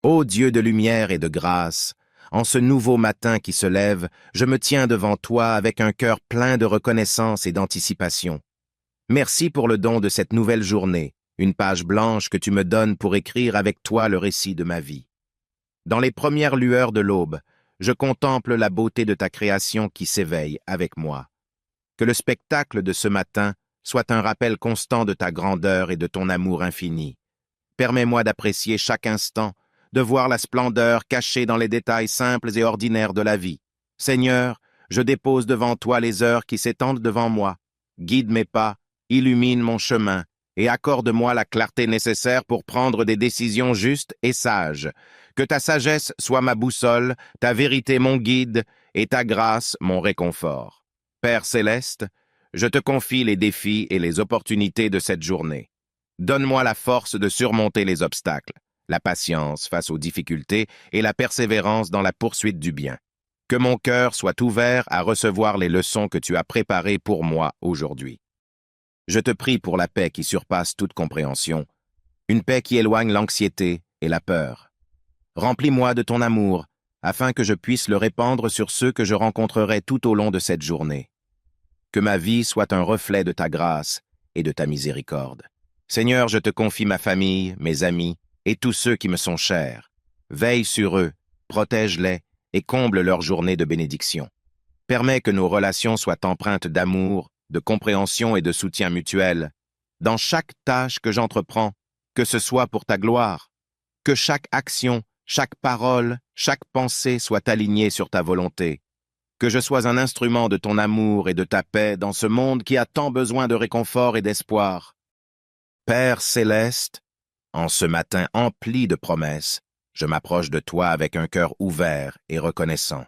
Ô Dieu de lumière et de grâce, en ce nouveau matin qui se lève, je me tiens devant toi avec un cœur plein de reconnaissance et d'anticipation. Merci pour le don de cette nouvelle journée, une page blanche que tu me donnes pour écrire avec toi le récit de ma vie. Dans les premières lueurs de l'aube, je contemple la beauté de ta création qui s'éveille avec moi. Que le spectacle de ce matin soit un rappel constant de ta grandeur et de ton amour infini. Permets-moi d'apprécier chaque instant, de voir la splendeur cachée dans les détails simples et ordinaires de la vie. Seigneur, je dépose devant toi les heures qui s'étendent devant moi. Guide mes pas, illumine mon chemin, et accorde-moi la clarté nécessaire pour prendre des décisions justes et sages. Que ta sagesse soit ma boussole, ta vérité mon guide, et ta grâce mon réconfort. Père céleste, je te confie les défis et les opportunités de cette journée. Donne-moi la force de surmonter les obstacles, la patience face aux difficultés et la persévérance dans la poursuite du bien. Que mon cœur soit ouvert à recevoir les leçons que tu as préparées pour moi aujourd'hui. Je te prie pour la paix qui surpasse toute compréhension, une paix qui éloigne l'anxiété et la peur. Remplis-moi de ton amour, afin que je puisse le répandre sur ceux que je rencontrerai tout au long de cette journée. Que ma vie soit un reflet de ta grâce et de ta miséricorde. Seigneur, je te confie ma famille, mes amis et tous ceux qui me sont chers. Veille sur eux, protège-les et comble leur journée de bénédiction. Permets que nos relations soient empreintes d'amour, de compréhension et de soutien mutuel. Dans chaque tâche que j'entreprends, que ce soit pour ta gloire, que chaque action, chaque parole, chaque pensée soit alignée sur ta volonté. Que je sois un instrument de ton amour et de ta paix dans ce monde qui a tant besoin de réconfort et d'espoir. Père céleste, en ce matin empli de promesses, je m'approche de toi avec un cœur ouvert et reconnaissant.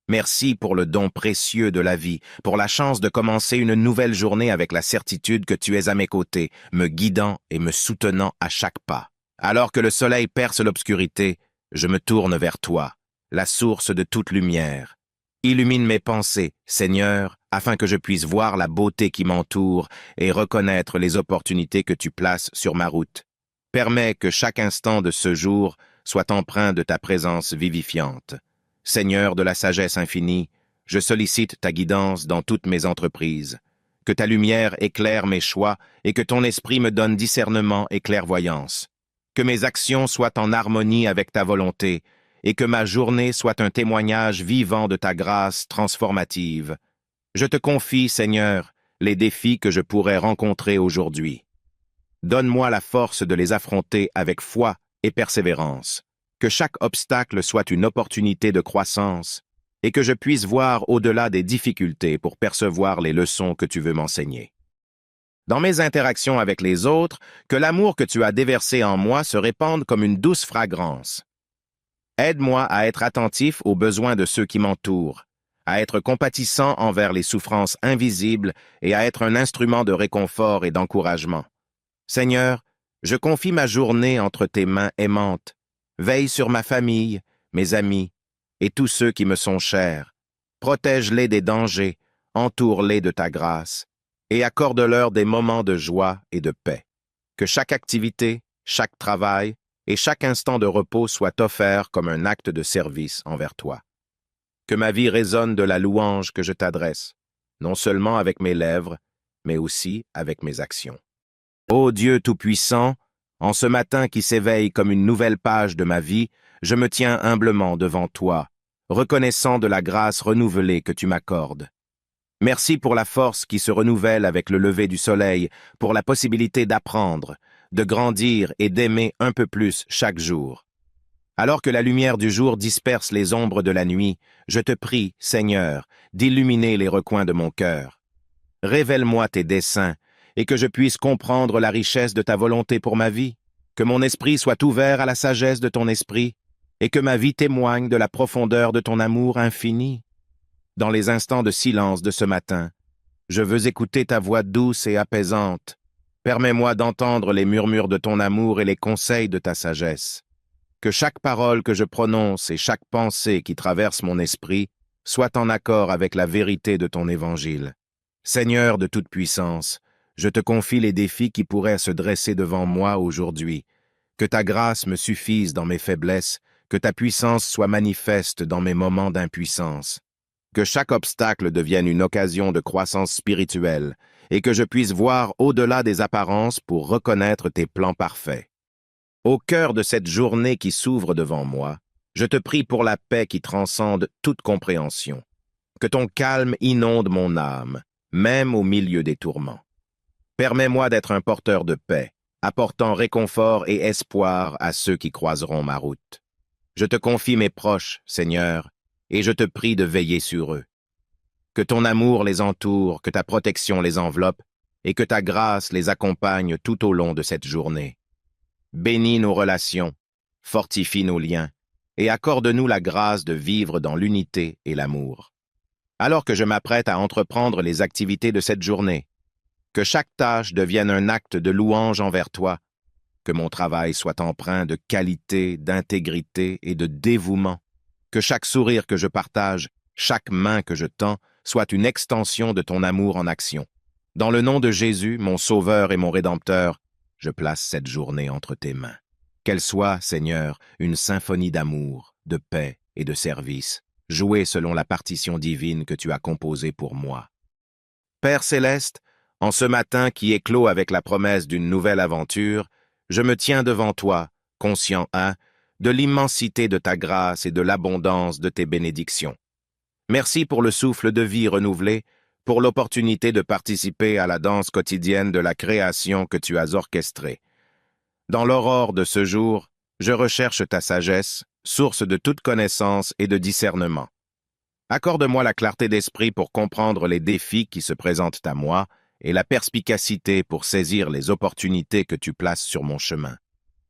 Merci pour le don précieux de la vie, pour la chance de commencer une nouvelle journée avec la certitude que tu es à mes côtés, me guidant et me soutenant à chaque pas. Alors que le soleil perce l'obscurité, je me tourne vers toi, la source de toute lumière. Illumine mes pensées, Seigneur, afin que je puisse voir la beauté qui m'entoure et reconnaître les opportunités que tu places sur ma route. Permets que chaque instant de ce jour soit empreint de ta présence vivifiante. Seigneur de la sagesse infinie, je sollicite ta guidance dans toutes mes entreprises. Que ta lumière éclaire mes choix et que ton esprit me donne discernement et clairvoyance. Que mes actions soient en harmonie avec ta volonté et que ma journée soit un témoignage vivant de ta grâce transformative. Je te confie, Seigneur, les défis que je pourrais rencontrer aujourd'hui. Donne-moi la force de les affronter avec foi et persévérance. Que chaque obstacle soit une opportunité de croissance et que je puisse voir au-delà des difficultés pour percevoir les leçons que tu veux m'enseigner. Dans mes interactions avec les autres, que l'amour que tu as déversé en moi se répande comme une douce fragrance. Aide-moi à être attentif aux besoins de ceux qui m'entourent, à être compatissant envers les souffrances invisibles et à être un instrument de réconfort et d'encouragement. Seigneur, je confie ma journée entre tes mains aimantes. Veille sur ma famille, mes amis et tous ceux qui me sont chers. Protège-les des dangers, entoure-les de ta grâce et accorde-leur des moments de joie et de paix. Que chaque activité, chaque travail et chaque instant de repos soit offert comme un acte de service envers toi. Que ma vie résonne de la louange que je t'adresse, non seulement avec mes lèvres, mais aussi avec mes actions. Ô Dieu Tout-Puissant, en ce matin qui s'éveille comme une nouvelle page de ma vie, je me tiens humblement devant toi, reconnaissant de la grâce renouvelée que tu m'accordes. Merci pour la force qui se renouvelle avec le lever du soleil, pour la possibilité d'apprendre, de grandir et d'aimer un peu plus chaque jour. Alors que la lumière du jour disperse les ombres de la nuit, je te prie, Seigneur, d'illuminer les recoins de mon cœur. Révèle-moi tes desseins et que je puisse comprendre la richesse de ta volonté pour ma vie, que mon esprit soit ouvert à la sagesse de ton esprit et que ma vie témoigne de la profondeur de ton amour infini. Dans les instants de silence de ce matin, je veux écouter ta voix douce et apaisante. Permets-moi d'entendre les murmures de ton amour et les conseils de ta sagesse. Que chaque parole que je prononce et chaque pensée qui traverse mon esprit soit en accord avec la vérité de ton évangile. Seigneur de toute puissance, je te confie les défis qui pourraient se dresser devant moi aujourd'hui. Que ta grâce me suffise dans mes faiblesses, que ta puissance soit manifeste dans mes moments d'impuissance. Que chaque obstacle devienne une occasion de croissance spirituelle et que je puisse voir au-delà des apparences pour reconnaître tes plans parfaits. Au cœur de cette journée qui s'ouvre devant moi, je te prie pour la paix qui transcende toute compréhension. Que ton calme inonde mon âme, même au milieu des tourments. Permets-moi d'être un porteur de paix, apportant réconfort et espoir à ceux qui croiseront ma route. Je te confie mes proches, Seigneur, et je te prie de veiller sur eux. Que ton amour les entoure, que ta protection les enveloppe, et que ta grâce les accompagne tout au long de cette journée. Bénis nos relations, fortifie nos liens, et accorde-nous la grâce de vivre dans l'unité et l'amour. Alors que je m'apprête à entreprendre les activités de cette journée, que chaque tâche devienne un acte de louange envers toi, que mon travail soit empreint de qualité, d'intégrité et de dévouement, que chaque sourire que je partage, chaque main que je tends, soit une extension de ton amour en action. Dans le nom de Jésus, mon Sauveur et mon Rédempteur, je place cette journée entre tes mains. Qu'elle soit, Seigneur, une symphonie d'amour, de paix et de service, jouée selon la partition divine que tu as composée pour moi. Père céleste, en ce matin qui éclot avec la promesse d'une nouvelle aventure, je me tiens devant toi, conscient, de l'immensité de ta grâce et de l'abondance de tes bénédictions. Merci pour le souffle de vie renouvelé, pour l'opportunité de participer à la danse quotidienne de la création que tu as orchestrée. Dans l'aurore de ce jour, je recherche ta sagesse, source de toute connaissance et de discernement. Accorde-moi la clarté d'esprit pour comprendre les défis qui se présentent à moi et la perspicacité pour saisir les opportunités que tu places sur mon chemin.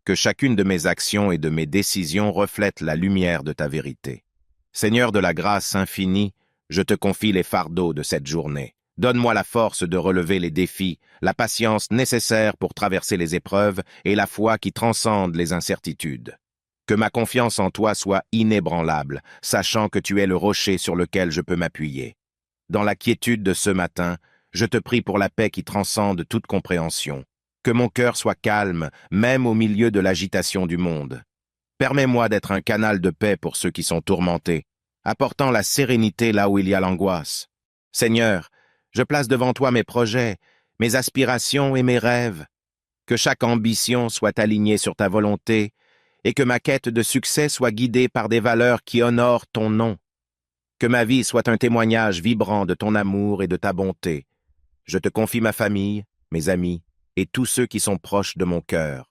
Que chacune de mes actions et de mes décisions reflète la lumière de ta vérité. Seigneur de la grâce infinie, je te confie les fardeaux de cette journée. Donne-moi la force de relever les défis, la patience nécessaire pour traverser les épreuves et la foi qui transcende les incertitudes. Que ma confiance en toi soit inébranlable, sachant que tu es le rocher sur lequel je peux m'appuyer. Dans la quiétude de ce matin, je te prie pour la paix qui transcende toute compréhension. Que mon cœur soit calme, même au milieu de l'agitation du monde. Permets-moi d'être un canal de paix pour ceux qui sont tourmentés, apportant la sérénité là où il y a l'angoisse. Seigneur, je place devant toi mes projets, mes aspirations et mes rêves. Que chaque ambition soit alignée sur ta volonté et que ma quête de succès soit guidée par des valeurs qui honorent ton nom. Que ma vie soit un témoignage vibrant de ton amour et de ta bonté. Je te confie ma famille, mes amis et tous ceux qui sont proches de mon cœur.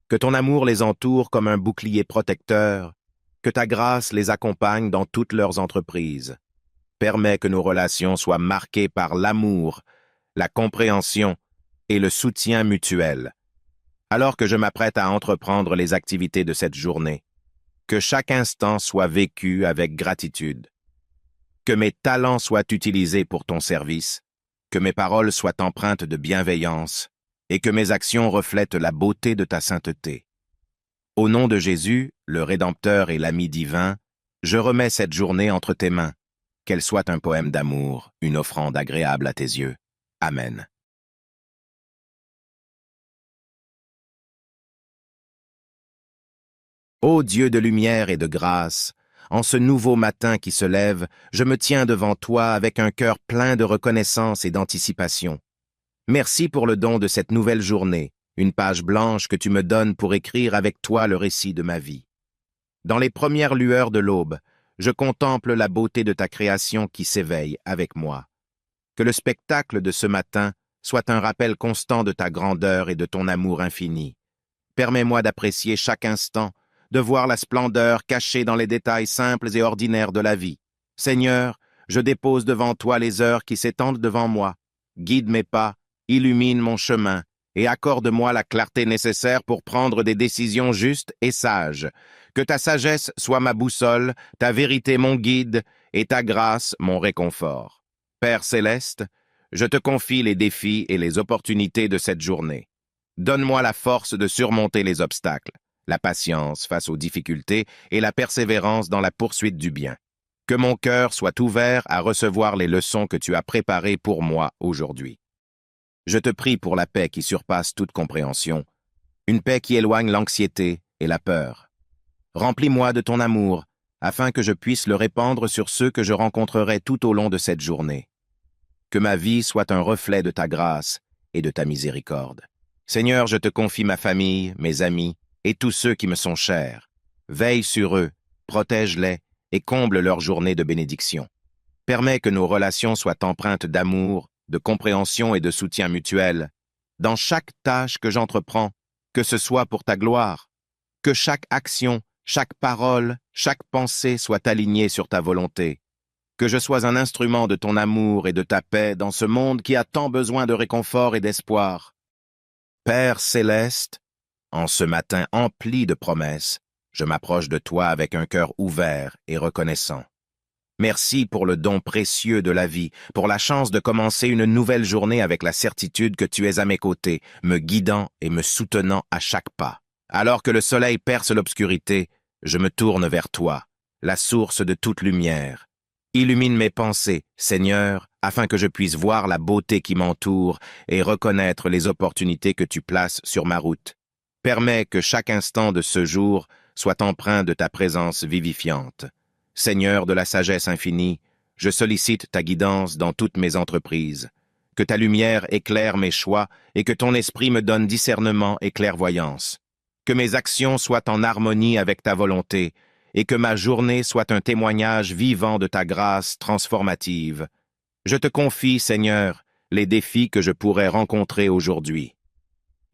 Que ton amour les entoure comme un bouclier protecteur, que ta grâce les accompagne dans toutes leurs entreprises. Permets que nos relations soient marquées par l'amour, la compréhension et le soutien mutuel. Alors que je m'apprête à entreprendre les activités de cette journée, que chaque instant soit vécu avec gratitude. Que mes talents soient utilisés pour ton service, que mes paroles soient empreintes de bienveillance et que mes actions reflètent la beauté de ta sainteté. Au nom de Jésus, le Rédempteur et l'ami divin, je remets cette journée entre tes mains, qu'elle soit un poème d'amour, une offrande agréable à tes yeux. Amen. Ô Dieu de lumière et de grâce, en ce nouveau matin qui se lève, je me tiens devant toi avec un cœur plein de reconnaissance et d'anticipation. Merci pour le don de cette nouvelle journée, une page blanche que tu me donnes pour écrire avec toi le récit de ma vie. Dans les premières lueurs de l'aube, je contemple la beauté de ta création qui s'éveille avec moi. Que le spectacle de ce matin soit un rappel constant de ta grandeur et de ton amour infini. Permets-moi d'apprécier chaque instant, de voir la splendeur cachée dans les détails simples et ordinaires de la vie. Seigneur, je dépose devant toi les heures qui s'étendent devant moi. Guide mes pas, illumine mon chemin et accorde-moi la clarté nécessaire pour prendre des décisions justes et sages. Que ta sagesse soit ma boussole, ta vérité mon guide et ta grâce mon réconfort. Père céleste, je te confie les défis et les opportunités de cette journée. Donne-moi la force de surmonter les obstacles, la patience face aux difficultés et la persévérance dans la poursuite du bien. Que mon cœur soit ouvert à recevoir les leçons que tu as préparées pour moi aujourd'hui. Je te prie pour la paix qui surpasse toute compréhension, une paix qui éloigne l'anxiété et la peur. Remplis-moi de ton amour, afin que je puisse le répandre sur ceux que je rencontrerai tout au long de cette journée. Que ma vie soit un reflet de ta grâce et de ta miséricorde. Seigneur, je te confie ma famille, mes amis et tous ceux qui me sont chers. Veille sur eux, protège-les et comble leur journée de bénédiction. Permets que nos relations soient empreintes d'amour, de compréhension et de soutien mutuel. Dans chaque tâche que j'entreprends, que ce soit pour ta gloire, que chaque action, chaque parole, chaque pensée soit alignée sur ta volonté. Que je sois un instrument de ton amour et de ta paix dans ce monde qui a tant besoin de réconfort et d'espoir. Père céleste, en ce matin empli de promesses, je m'approche de toi avec un cœur ouvert et reconnaissant. Merci pour le don précieux de la vie, pour la chance de commencer une nouvelle journée avec la certitude que tu es à mes côtés, me guidant et me soutenant à chaque pas. Alors que le soleil perce l'obscurité, je me tourne vers toi, la source de toute lumière. Illumine mes pensées, Seigneur, afin que je puisse voir la beauté qui m'entoure et reconnaître les opportunités que tu places sur ma route. Permets que chaque instant de ce jour soit empreint de ta présence vivifiante. Seigneur de la sagesse infinie, je sollicite ta guidance dans toutes mes entreprises. Que ta lumière éclaire mes choix et que ton esprit me donne discernement et clairvoyance. Que mes actions soient en harmonie avec ta volonté et que ma journée soit un témoignage vivant de ta grâce transformative. Je te confie, Seigneur, les défis que je pourrais rencontrer aujourd'hui.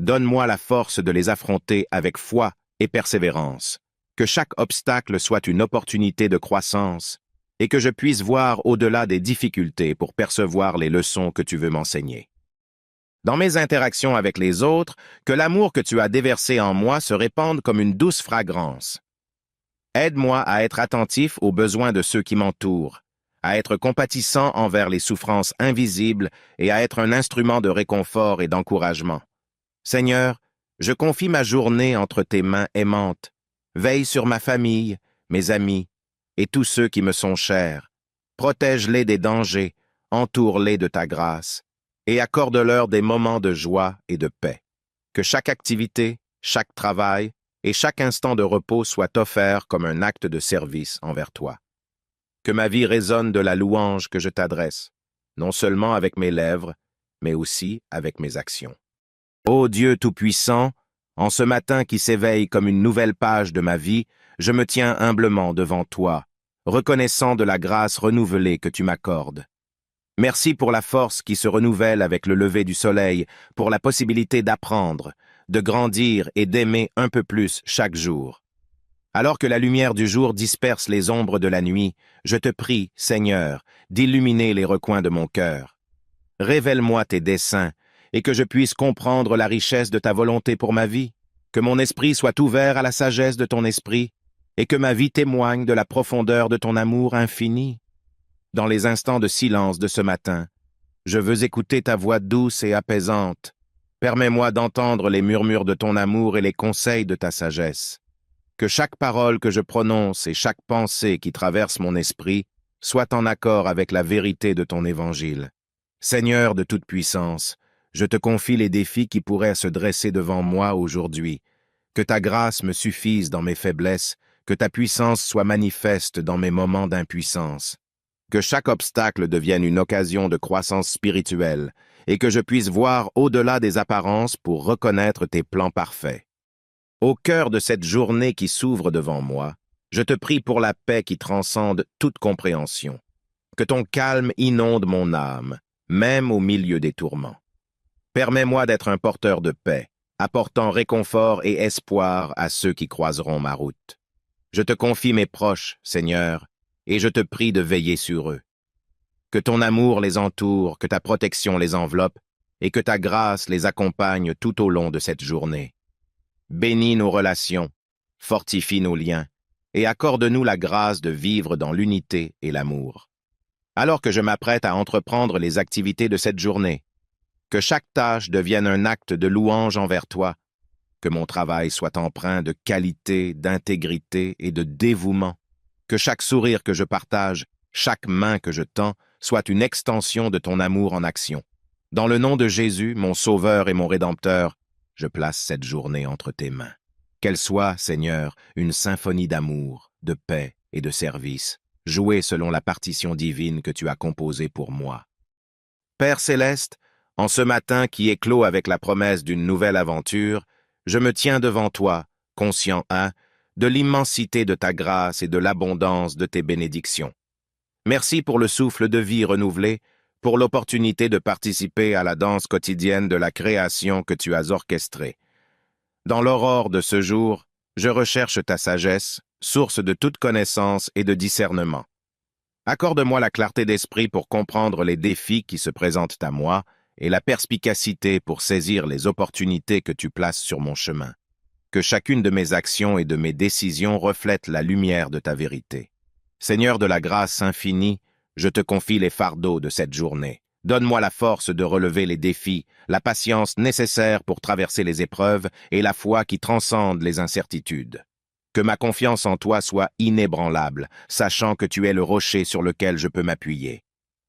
Donne-moi la force de les affronter avec foi et persévérance. Que chaque obstacle soit une opportunité de croissance et que je puisse voir au-delà des difficultés pour percevoir les leçons que tu veux m'enseigner. Dans mes interactions avec les autres, que l'amour que tu as déversé en moi se répande comme une douce fragrance. Aide-moi à être attentif aux besoins de ceux qui m'entourent, à être compatissant envers les souffrances invisibles et à être un instrument de réconfort et d'encouragement. Seigneur, je confie ma journée entre tes mains aimantes. Veille sur ma famille, mes amis et tous ceux qui me sont chers. Protège-les des dangers, entoure-les de ta grâce et accorde-leur des moments de joie et de paix. Que chaque activité, chaque travail et chaque instant de repos soit offert comme un acte de service envers toi. Que ma vie résonne de la louange que je t'adresse, non seulement avec mes lèvres, mais aussi avec mes actions. Ô Dieu Tout-Puissant, en ce matin qui s'éveille comme une nouvelle page de ma vie, je me tiens humblement devant toi, reconnaissant de la grâce renouvelée que tu m'accordes. Merci pour la force qui se renouvelle avec le lever du soleil, pour la possibilité d'apprendre, de grandir et d'aimer un peu plus chaque jour. Alors que la lumière du jour disperse les ombres de la nuit, je te prie, Seigneur, d'illuminer les recoins de mon cœur. Révèle-moi tes desseins, et que je puisse comprendre la richesse de ta volonté pour ma vie, que mon esprit soit ouvert à la sagesse de ton esprit, et que ma vie témoigne de la profondeur de ton amour infini. Dans les instants de silence de ce matin, je veux écouter ta voix douce et apaisante. Permets-moi d'entendre les murmures de ton amour et les conseils de ta sagesse. Que chaque parole que je prononce et chaque pensée qui traverse mon esprit soit en accord avec la vérité de ton évangile. Seigneur de toute puissance, je te confie les défis qui pourraient se dresser devant moi aujourd'hui. Que ta grâce me suffise dans mes faiblesses, que ta puissance soit manifeste dans mes moments d'impuissance. Que chaque obstacle devienne une occasion de croissance spirituelle et que je puisse voir au-delà des apparences pour reconnaître tes plans parfaits. Au cœur de cette journée qui s'ouvre devant moi, je te prie pour la paix qui transcende toute compréhension. Que ton calme inonde mon âme, même au milieu des tourments. Permets-moi d'être un porteur de paix, apportant réconfort et espoir à ceux qui croiseront ma route. Je te confie mes proches, Seigneur, et je te prie de veiller sur eux. Que ton amour les entoure, que ta protection les enveloppe, et que ta grâce les accompagne tout au long de cette journée. Bénis nos relations, fortifie nos liens, et accorde-nous la grâce de vivre dans l'unité et l'amour. Alors que je m'apprête à entreprendre les activités de cette journée, que chaque tâche devienne un acte de louange envers toi, que mon travail soit empreint de qualité, d'intégrité et de dévouement, que chaque sourire que je partage, chaque main que je tends, soit une extension de ton amour en action. Dans le nom de Jésus, mon Sauveur et mon Rédempteur, je place cette journée entre tes mains. Qu'elle soit, Seigneur, une symphonie d'amour, de paix et de service, jouée selon la partition divine que tu as composée pour moi. Père céleste, en ce matin qui éclot avec la promesse d'une nouvelle aventure, je me tiens devant toi, conscient, de l'immensité de ta grâce et de l'abondance de tes bénédictions. Merci pour le souffle de vie renouvelé, pour l'opportunité de participer à la danse quotidienne de la création que tu as orchestrée. Dans l'aurore de ce jour, je recherche ta sagesse, source de toute connaissance et de discernement. Accorde-moi la clarté d'esprit pour comprendre les défis qui se présentent à moi et la perspicacité pour saisir les opportunités que tu places sur mon chemin. Que chacune de mes actions et de mes décisions reflète la lumière de ta vérité. Seigneur de la grâce infinie, je te confie les fardeaux de cette journée. Donne-moi la force de relever les défis, la patience nécessaire pour traverser les épreuves et la foi qui transcende les incertitudes. Que ma confiance en toi soit inébranlable, sachant que tu es le rocher sur lequel je peux m'appuyer.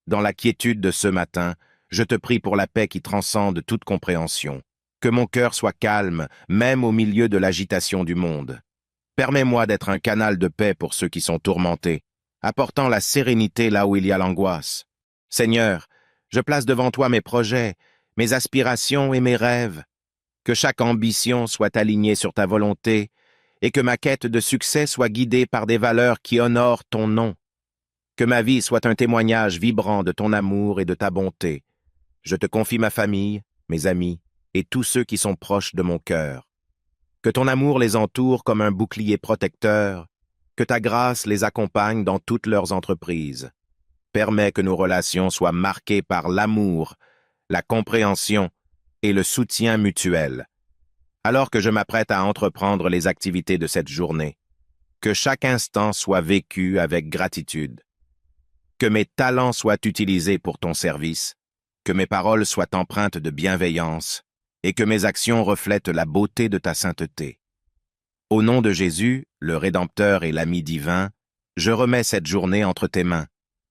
Dans la quiétude de ce matin, je te prie pour la paix qui transcende toute compréhension. Que mon cœur soit calme, même au milieu de l'agitation du monde. Permets-moi d'être un canal de paix pour ceux qui sont tourmentés, apportant la sérénité là où il y a l'angoisse. Seigneur, je place devant toi mes projets, mes aspirations et mes rêves. Que chaque ambition soit alignée sur ta volonté et que ma quête de succès soit guidée par des valeurs qui honorent ton nom. Que ma vie soit un témoignage vibrant de ton amour et de ta bonté. Je te confie ma famille, mes amis et tous ceux qui sont proches de mon cœur. Que ton amour les entoure comme un bouclier protecteur, que ta grâce les accompagne dans toutes leurs entreprises. Permets que nos relations soient marquées par l'amour, la compréhension et le soutien mutuel. Alors que je m'apprête à entreprendre les activités de cette journée, que chaque instant soit vécu avec gratitude. Que mes talents soient utilisés pour ton service, que mes paroles soient empreintes de bienveillance et que mes actions reflètent la beauté de ta sainteté. Au nom de Jésus, le Rédempteur et l'ami divin, je remets cette journée entre tes mains.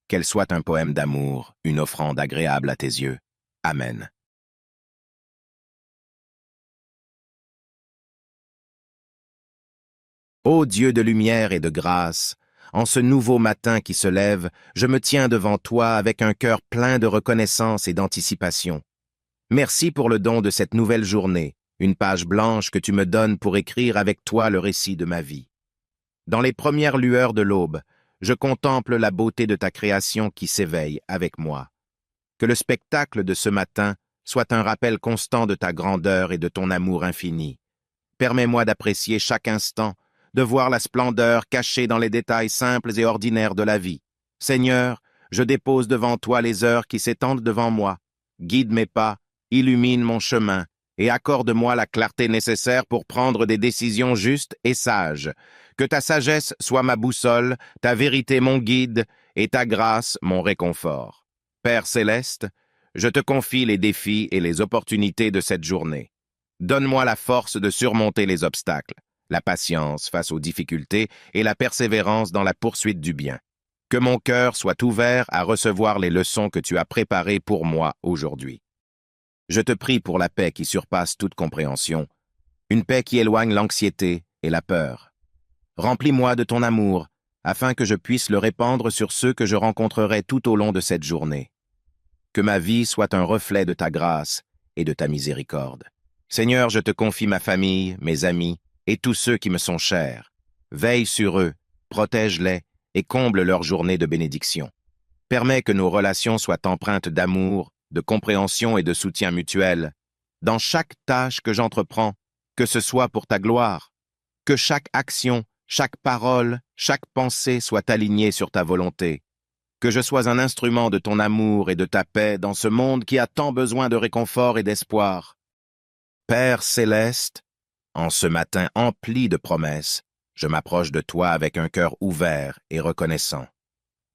Qu'elle soit un poème d'amour, une offrande agréable à tes yeux. Amen. Ô Dieu de lumière et de grâce, en ce nouveau matin qui se lève, je me tiens devant toi avec un cœur plein de reconnaissance et d'anticipation. Merci pour le don de cette nouvelle journée, une page blanche que tu me donnes pour écrire avec toi le récit de ma vie. Dans les premières lueurs de l'aube, je contemple la beauté de ta création qui s'éveille avec moi. Que le spectacle de ce matin soit un rappel constant de ta grandeur et de ton amour infini. Permets-moi d'apprécier chaque instant, de voir la splendeur cachée dans les détails simples et ordinaires de la vie. Seigneur, je dépose devant toi les heures qui s'étendent devant moi. Guide mes pas, illumine mon chemin et accorde-moi la clarté nécessaire pour prendre des décisions justes et sages. Que ta sagesse soit ma boussole, ta vérité mon guide et ta grâce mon réconfort. Père céleste, je te confie les défis et les opportunités de cette journée. Donne-moi la force de surmonter les obstacles, la patience face aux difficultés et la persévérance dans la poursuite du bien. Que mon cœur soit ouvert à recevoir les leçons que tu as préparées pour moi aujourd'hui. Je te prie pour la paix qui surpasse toute compréhension, une paix qui éloigne l'anxiété et la peur. Remplis-moi de ton amour, afin que je puisse le répandre sur ceux que je rencontrerai tout au long de cette journée. Que ma vie soit un reflet de ta grâce et de ta miséricorde. Seigneur, je te confie ma famille, mes amis et tous ceux qui me sont chers. Veille sur eux, protège-les et comble leur journée de bénédiction. Permets que nos relations soient empreintes d'amour, de compréhension et de soutien mutuel. Dans chaque tâche que j'entreprends, que ce soit pour ta gloire, que chaque action, chaque parole, chaque pensée soit alignée sur ta volonté. Que je sois un instrument de ton amour et de ta paix dans ce monde qui a tant besoin de réconfort et d'espoir. Père céleste, en ce matin empli de promesses, je m'approche de toi avec un cœur ouvert et reconnaissant.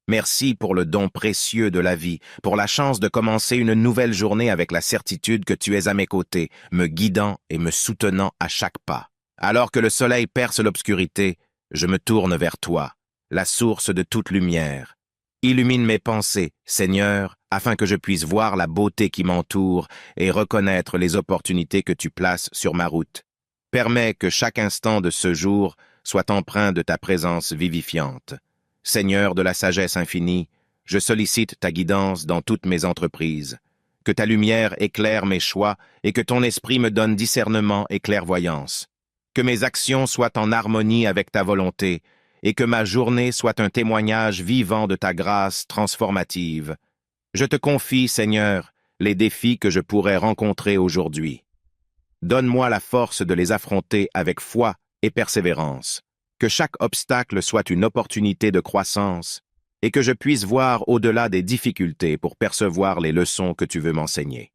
Merci pour le don précieux de la vie, pour la chance de commencer une nouvelle journée avec la certitude que tu es à mes côtés, me guidant et me soutenant à chaque pas. Alors que le soleil perce l'obscurité, je me tourne vers toi, la source de toute lumière. Illumine mes pensées, Seigneur, afin que je puisse voir la beauté qui m'entoure et reconnaître les opportunités que tu places sur ma route. Permets que chaque instant de ce jour soit empreint de ta présence vivifiante. Seigneur de la sagesse infinie, je sollicite ta guidance dans toutes mes entreprises. Que ta lumière éclaire mes choix et que ton esprit me donne discernement et clairvoyance. Que mes actions soient en harmonie avec ta volonté et que ma journée soit un témoignage vivant de ta grâce transformative. Je te confie, Seigneur, les défis que je pourrais rencontrer aujourd'hui. Donne-moi la force de les affronter avec foi et persévérance. Que chaque obstacle soit une opportunité de croissance et que je puisse voir au-delà des difficultés pour percevoir les leçons que tu veux m'enseigner.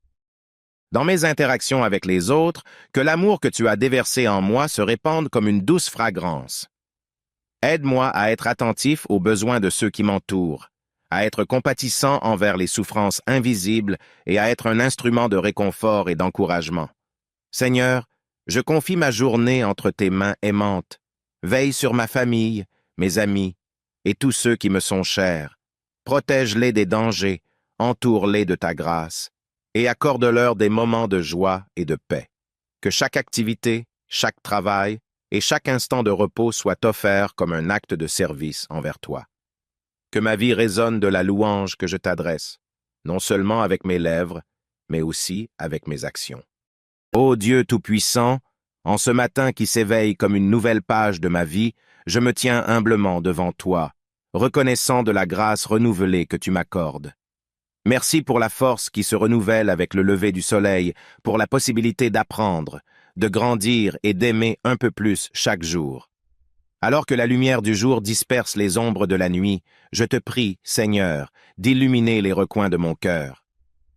Dans mes interactions avec les autres, que l'amour que tu as déversé en moi se répande comme une douce fragrance. Aide-moi à être attentif aux besoins de ceux qui m'entourent, à être compatissant envers les souffrances invisibles et à être un instrument de réconfort et d'encouragement. Seigneur, je confie ma journée entre tes mains aimantes. Veille sur ma famille, mes amis et tous ceux qui me sont chers. Protège-les des dangers, entoure-les de ta grâce et accorde-leur des moments de joie et de paix. Que chaque activité, chaque travail et chaque instant de repos soit offert comme un acte de service envers toi. Que ma vie résonne de la louange que je t'adresse, non seulement avec mes lèvres, mais aussi avec mes actions. Ô Dieu Tout-Puissant, en ce matin qui s'éveille comme une nouvelle page de ma vie, je me tiens humblement devant toi, reconnaissant de la grâce renouvelée que tu m'accordes. Merci pour la force qui se renouvelle avec le lever du soleil, pour la possibilité d'apprendre, de grandir et d'aimer un peu plus chaque jour. Alors que la lumière du jour disperse les ombres de la nuit, je te prie, Seigneur, d'illuminer les recoins de mon cœur.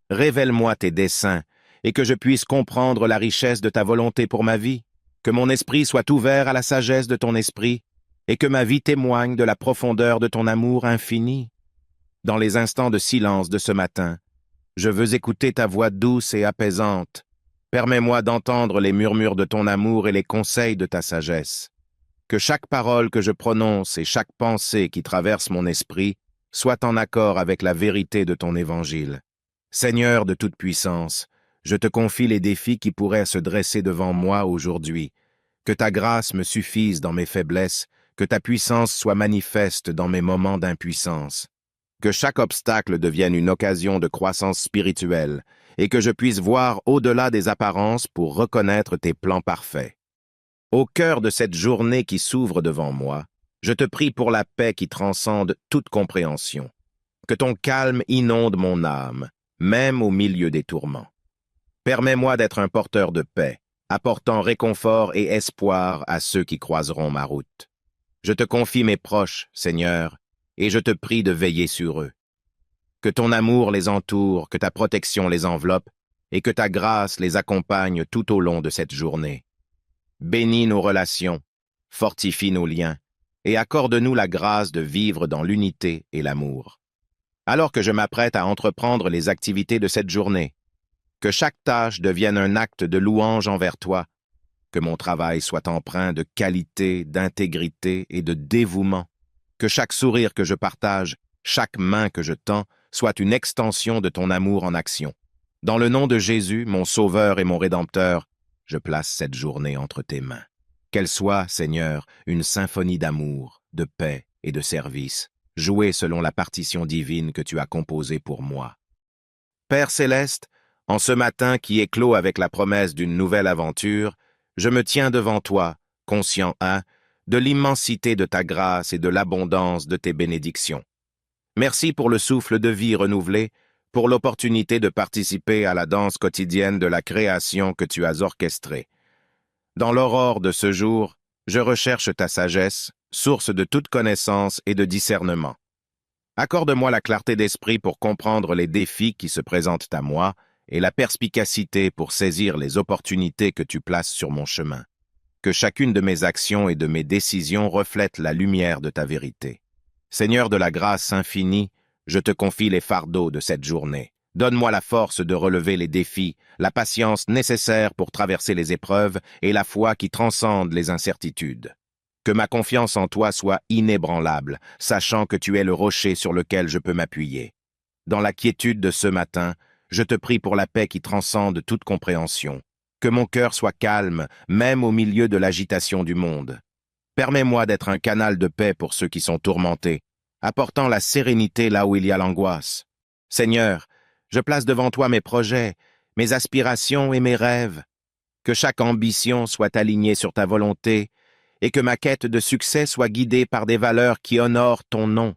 Révèle-moi tes desseins, et que je puisse comprendre la richesse de ta volonté pour ma vie, que mon esprit soit ouvert à la sagesse de ton esprit, et que ma vie témoigne de la profondeur de ton amour infini. Dans les instants de silence de ce matin, je veux écouter ta voix douce et apaisante. Permets-moi d'entendre les murmures de ton amour et les conseils de ta sagesse. Que chaque parole que je prononce et chaque pensée qui traverse mon esprit soit en accord avec la vérité de ton évangile. Seigneur de toute puissance, je te confie les défis qui pourraient se dresser devant moi aujourd'hui. Que ta grâce me suffise dans mes faiblesses, que ta puissance soit manifeste dans mes moments d'impuissance. Que chaque obstacle devienne une occasion de croissance spirituelle et que je puisse voir au-delà des apparences pour reconnaître tes plans parfaits. Au cœur de cette journée qui s'ouvre devant moi, je te prie pour la paix qui transcende toute compréhension. Que ton calme inonde mon âme, même au milieu des tourments. Permets-moi d'être un porteur de paix, apportant réconfort et espoir à ceux qui croiseront ma route. Je te confie mes proches, Seigneur, et je te prie de veiller sur eux. Que ton amour les entoure, que ta protection les enveloppe, et que ta grâce les accompagne tout au long de cette journée. Bénis nos relations, fortifie nos liens, et accorde-nous la grâce de vivre dans l'unité et l'amour. Alors que je m'apprête à entreprendre les activités de cette journée, que chaque tâche devienne un acte de louange envers toi, que mon travail soit empreint de qualité, d'intégrité et de dévouement, que chaque sourire que je partage, chaque main que je tends, soit une extension de ton amour en action. Dans le nom de Jésus, mon Sauveur et mon Rédempteur, je place cette journée entre tes mains. Qu'elle soit, Seigneur, une symphonie d'amour, de paix et de service, jouée selon la partition divine que tu as composée pour moi. Père céleste, en ce matin qui éclot avec la promesse d'une nouvelle aventure, je me tiens devant toi, conscient, de l'immensité de ta grâce et de l'abondance de tes bénédictions. Merci pour le souffle de vie renouvelé, pour l'opportunité de participer à la danse quotidienne de la création que tu as orchestrée. Dans l'aurore de ce jour, je recherche ta sagesse, source de toute connaissance et de discernement. Accorde-moi la clarté d'esprit pour comprendre les défis qui se présentent à moi et la perspicacité pour saisir les opportunités que tu places sur mon chemin. Que chacune de mes actions et de mes décisions reflète la lumière de ta vérité. Seigneur de la grâce infinie, je te confie les fardeaux de cette journée. Donne-moi la force de relever les défis, la patience nécessaire pour traverser les épreuves et la foi qui transcende les incertitudes. Que ma confiance en toi soit inébranlable, sachant que tu es le rocher sur lequel je peux m'appuyer. Dans la quiétude de ce matin, je te prie pour la paix qui transcende toute compréhension. Que mon cœur soit calme, même au milieu de l'agitation du monde. Permets-moi d'être un canal de paix pour ceux qui sont tourmentés, apportant la sérénité là où il y a l'angoisse. Seigneur, je place devant toi mes projets, mes aspirations et mes rêves. Que chaque ambition soit alignée sur ta volonté et que ma quête de succès soit guidée par des valeurs qui honorent ton nom.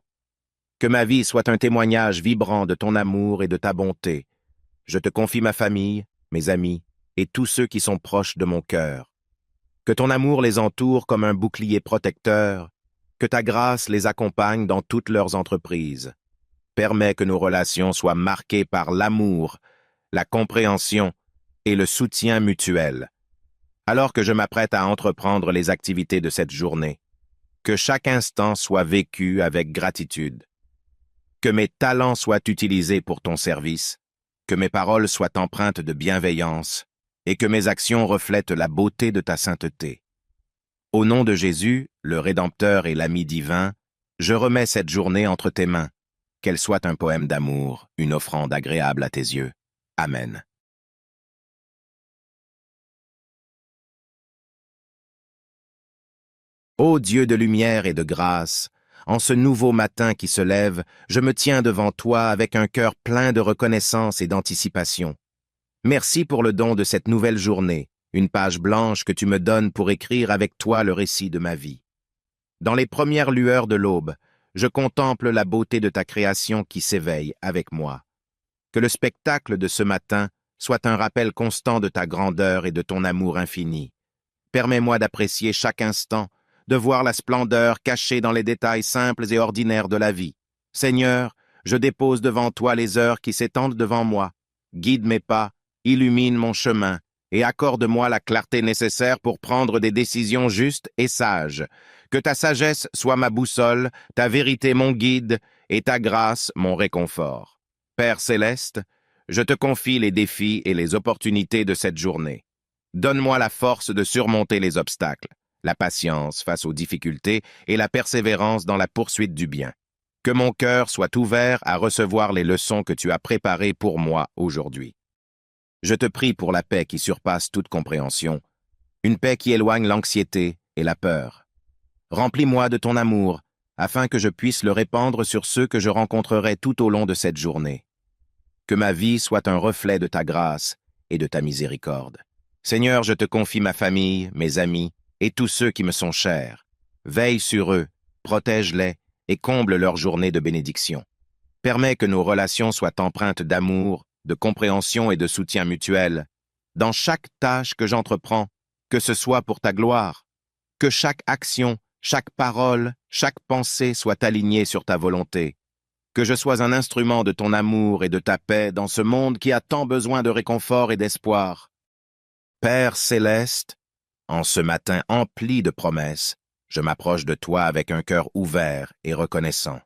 Que ma vie soit un témoignage vibrant de ton amour et de ta bonté. Je te confie ma famille, mes amis et tous ceux qui sont proches de mon cœur. Que ton amour les entoure comme un bouclier protecteur, que ta grâce les accompagne dans toutes leurs entreprises. Permets que nos relations soient marquées par l'amour, la compréhension et le soutien mutuel. Alors que je m'apprête à entreprendre les activités de cette journée, que chaque instant soit vécu avec gratitude. Que mes talents soient utilisés pour ton service, que mes paroles soient empreintes de bienveillance et que mes actions reflètent la beauté de ta sainteté. Au nom de Jésus, le Rédempteur et l'ami divin, je remets cette journée entre tes mains, qu'elle soit un poème d'amour, une offrande agréable à tes yeux. Amen. Ô Dieu de lumière et de grâce, en ce nouveau matin qui se lève, je me tiens devant toi avec un cœur plein de reconnaissance et d'anticipation. Merci pour le don de cette nouvelle journée, une page blanche que tu me donnes pour écrire avec toi le récit de ma vie. Dans les premières lueurs de l'aube, je contemple la beauté de ta création qui s'éveille avec moi. Que le spectacle de ce matin soit un rappel constant de ta grandeur et de ton amour infini. Permets-moi d'apprécier chaque instant, de voir la splendeur cachée dans les détails simples et ordinaires de la vie. Seigneur, je dépose devant toi les heures qui s'étendent devant moi. Guide mes pas, illumine mon chemin, et accorde-moi la clarté nécessaire pour prendre des décisions justes et sages. Que ta sagesse soit ma boussole, ta vérité mon guide, et ta grâce mon réconfort. Père céleste, je te confie les défis et les opportunités de cette journée. Donne-moi la force de surmonter les obstacles, la patience face aux difficultés et la persévérance dans la poursuite du bien. Que mon cœur soit ouvert à recevoir les leçons que tu as préparées pour moi aujourd'hui. Je te prie pour la paix qui surpasse toute compréhension, une paix qui éloigne l'anxiété et la peur. Remplis-moi de ton amour, afin que je puisse le répandre sur ceux que je rencontrerai tout au long de cette journée. Que ma vie soit un reflet de ta grâce et de ta miséricorde. Seigneur, je te confie ma famille, mes amis et tous ceux qui me sont chers. Veille sur eux, protège-les et comble leur journée de bénédiction. Permets que nos relations soient empreintes d'amour, de compréhension et de soutien mutuel. Dans chaque tâche que j'entreprends, que ce soit pour ta gloire, que chaque action, chaque parole, chaque pensée soit alignée sur ta volonté. Que je sois un instrument de ton amour et de ta paix dans ce monde qui a tant besoin de réconfort et d'espoir. Père céleste, en ce matin empli de promesses, je m'approche de toi avec un cœur ouvert et reconnaissant.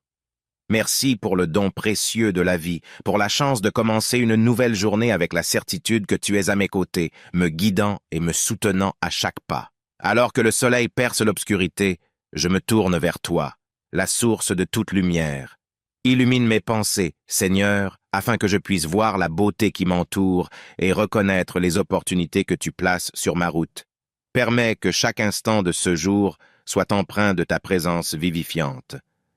Merci pour le don précieux de la vie, pour la chance de commencer une nouvelle journée avec la certitude que tu es à mes côtés, me guidant et me soutenant à chaque pas. Alors que le soleil perce l'obscurité, je me tourne vers toi, la source de toute lumière. Illumine mes pensées, Seigneur, afin que je puisse voir la beauté qui m'entoure et reconnaître les opportunités que tu places sur ma route. Permets que chaque instant de ce jour soit empreint de ta présence vivifiante.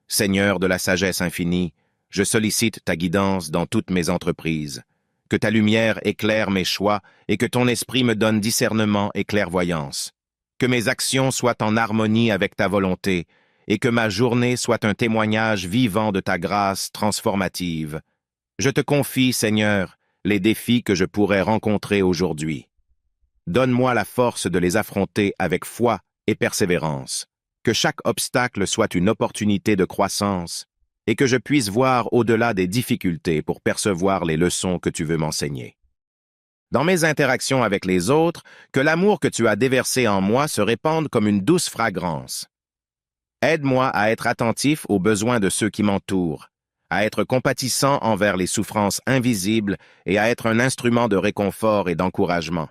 Seigneur de la sagesse infinie, je sollicite ta guidance dans toutes mes entreprises. Que ta lumière éclaire mes choix et que ton esprit me donne discernement et clairvoyance. Que mes actions soient en harmonie avec ta volonté et que ma journée soit un témoignage vivant de ta grâce transformative. Je te confie, Seigneur, les défis que je pourrais rencontrer aujourd'hui. Donne-moi la force de les affronter avec foi et persévérance. Que chaque obstacle soit une opportunité de croissance et que je puisse voir au-delà des difficultés pour percevoir les leçons que tu veux m'enseigner. Dans mes interactions avec les autres, que l'amour que tu as déversé en moi se répande comme une douce fragrance. Aide-moi à être attentif aux besoins de ceux qui m'entourent, à être compatissant envers les souffrances invisibles et à être un instrument de réconfort et d'encouragement.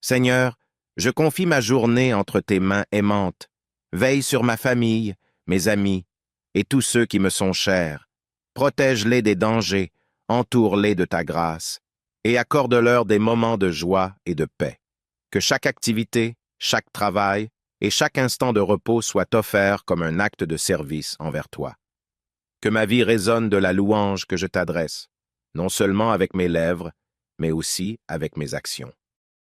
Seigneur, je confie ma journée entre tes mains aimantes. Veille sur ma famille, mes amis et tous ceux qui me sont chers. Protège-les des dangers, entoure-les de ta grâce et accorde-leur des moments de joie et de paix. Que chaque activité, chaque travail et chaque instant de repos soit offert comme un acte de service envers toi. Que ma vie résonne de la louange que je t'adresse, non seulement avec mes lèvres, mais aussi avec mes actions.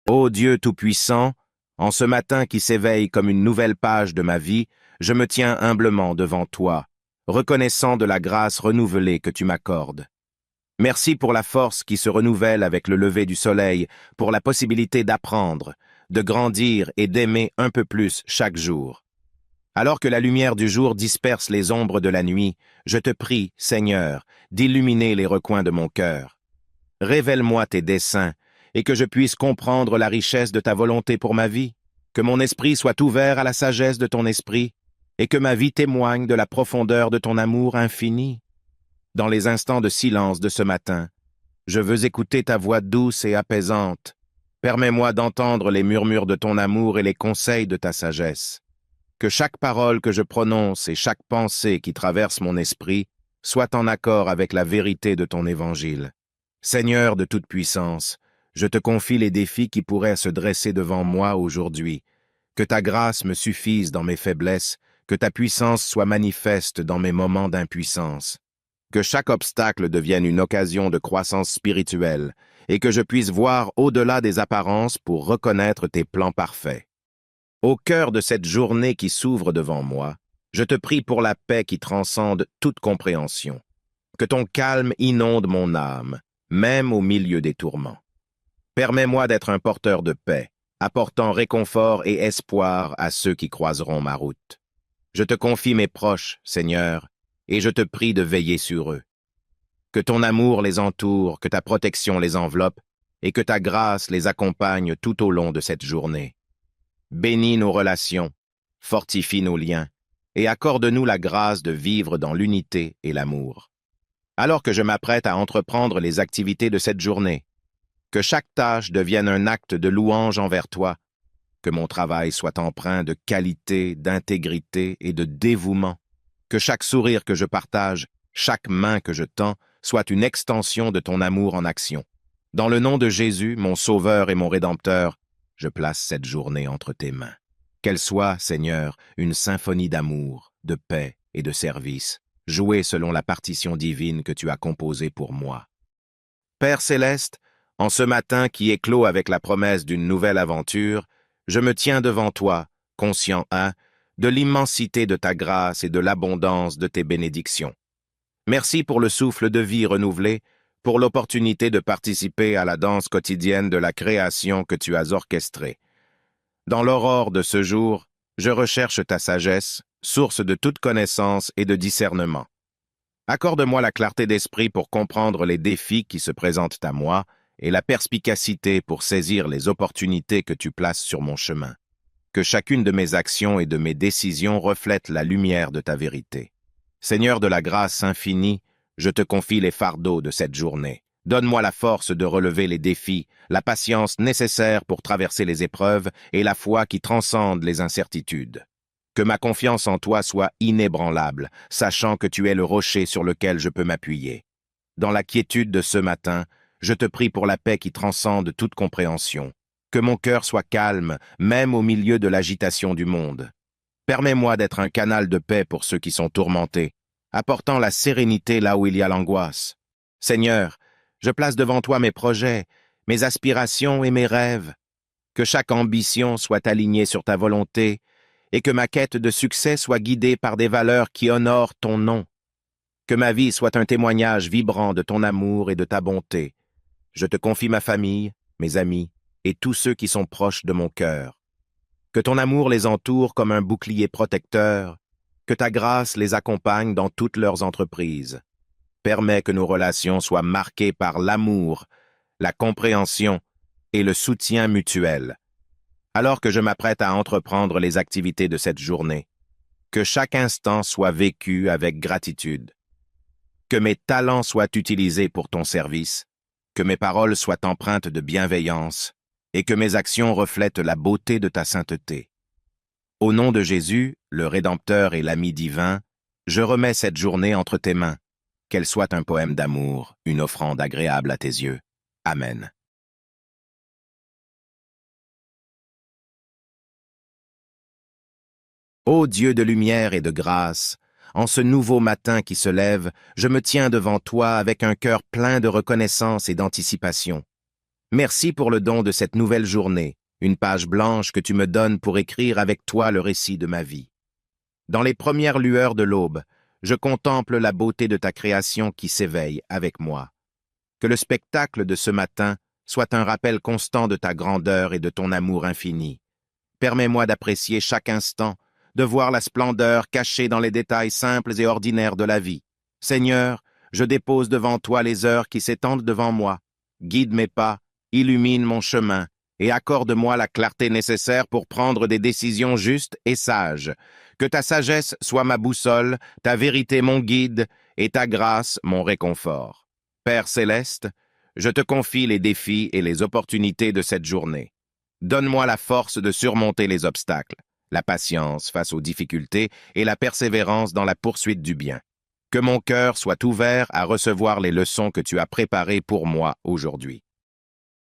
Ô Dieu Tout-Puissant, en ce matin qui s'éveille comme une nouvelle page de ma vie, je me tiens humblement devant toi, reconnaissant de la grâce renouvelée que tu m'accordes. Merci pour la force qui se renouvelle avec le lever du soleil, pour la possibilité d'apprendre, de grandir et d'aimer un peu plus chaque jour. Alors que la lumière du jour disperse les ombres de la nuit, je te prie, Seigneur, d'illuminer les recoins de mon cœur. Révèle-moi tes desseins, et que je puisse comprendre la richesse de ta volonté pour ma vie, que mon esprit soit ouvert à la sagesse de ton esprit, et que ma vie témoigne de la profondeur de ton amour infini. Dans les instants de silence de ce matin, je veux écouter ta voix douce et apaisante. Permets-moi d'entendre les murmures de ton amour et les conseils de ta sagesse. Que chaque parole que je prononce et chaque pensée qui traverse mon esprit soit en accord avec la vérité de ton évangile. Seigneur de toute puissance, je te confie les défis qui pourraient se dresser devant moi aujourd'hui. Que ta grâce me suffise dans mes faiblesses, que ta puissance soit manifeste dans mes moments d'impuissance. Que chaque obstacle devienne une occasion de croissance spirituelle et que je puisse voir au-delà des apparences pour reconnaître tes plans parfaits. Au cœur de cette journée qui s'ouvre devant moi, je te prie pour la paix qui transcende toute compréhension. Que ton calme inonde mon âme, même au milieu des tourments. Permets-moi d'être un porteur de paix, apportant réconfort et espoir à ceux qui croiseront ma route. Je te confie mes proches, Seigneur, et je te prie de veiller sur eux. Que ton amour les entoure, que ta protection les enveloppe, et que ta grâce les accompagne tout au long de cette journée. Bénis nos relations, fortifie nos liens, et accorde-nous la grâce de vivre dans l'unité et l'amour. Alors que je m'apprête à entreprendre les activités de cette journée, que chaque tâche devienne un acte de louange envers toi, que mon travail soit empreint de qualité, d'intégrité et de dévouement, que chaque sourire que je partage, chaque main que je tends, soit une extension de ton amour en action. Dans le nom de Jésus, mon Sauveur et mon Rédempteur, je place cette journée entre tes mains. Qu'elle soit, Seigneur, une symphonie d'amour, de paix et de service, jouée selon la partition divine que tu as composée pour moi. Père céleste, en ce matin qui éclot avec la promesse d'une nouvelle aventure, je me tiens devant toi, conscient, de l'immensité de ta grâce et de l'abondance de tes bénédictions. Merci pour le souffle de vie renouvelé, pour l'opportunité de participer à la danse quotidienne de la création que tu as orchestrée. Dans l'aurore de ce jour, je recherche ta sagesse, source de toute connaissance et de discernement. Accorde-moi la clarté d'esprit pour comprendre les défis qui se présentent à moi et la perspicacité pour saisir les opportunités que tu places sur mon chemin. Que chacune de mes actions et de mes décisions reflète la lumière de ta vérité. Seigneur de la grâce infinie, je te confie les fardeaux de cette journée. Donne-moi la force de relever les défis, la patience nécessaire pour traverser les épreuves et la foi qui transcende les incertitudes. Que ma confiance en toi soit inébranlable, sachant que tu es le rocher sur lequel je peux m'appuyer. Dans la quiétude de ce matin, je te prie pour la paix qui transcende toute compréhension. Que mon cœur soit calme, même au milieu de l'agitation du monde. Permets-moi d'être un canal de paix pour ceux qui sont tourmentés, apportant la sérénité là où il y a l'angoisse. Seigneur, je place devant toi mes projets, mes aspirations et mes rêves. Que chaque ambition soit alignée sur ta volonté et que ma quête de succès soit guidée par des valeurs qui honorent ton nom. Que ma vie soit un témoignage vibrant de ton amour et de ta bonté. Je te confie ma famille, mes amis et tous ceux qui sont proches de mon cœur. Que ton amour les entoure comme un bouclier protecteur, que ta grâce les accompagne dans toutes leurs entreprises. Permets que nos relations soient marquées par l'amour, la compréhension et le soutien mutuel. Alors que je m'apprête à entreprendre les activités de cette journée, que chaque instant soit vécu avec gratitude. Que mes talents soient utilisés pour ton service, que mes paroles soient empreintes de bienveillance et que mes actions reflètent la beauté de ta sainteté. Au nom de Jésus, le Rédempteur et l'ami divin, je remets cette journée entre tes mains. qu'elle soit un poème d'amour, une offrande agréable à tes yeux. Amen. Ô Dieu de lumière et de grâce, en ce nouveau matin qui se lève, je me tiens devant toi avec un cœur plein de reconnaissance et d'anticipation. Merci pour le don de cette nouvelle journée, une page blanche que tu me donnes pour écrire avec toi le récit de ma vie. Dans les premières lueurs de l'aube, je contemple la beauté de ta création qui s'éveille avec moi. Que le spectacle de ce matin soit un rappel constant de ta grandeur et de ton amour infini. Permets-moi d'apprécier chaque instant, de voir la splendeur cachée dans les détails simples et ordinaires de la vie. Seigneur, je dépose devant toi les heures qui s'étendent devant moi. Guide mes pas, illumine mon chemin, et accorde-moi la clarté nécessaire pour prendre des décisions justes et sages. Que ta sagesse soit ma boussole, ta vérité mon guide, et ta grâce mon réconfort. Père céleste, je te confie les défis et les opportunités de cette journée. Donne-moi la force de surmonter les obstacles, la patience face aux difficultés et la persévérance dans la poursuite du bien. Que mon cœur soit ouvert à recevoir les leçons que tu as préparées pour moi aujourd'hui.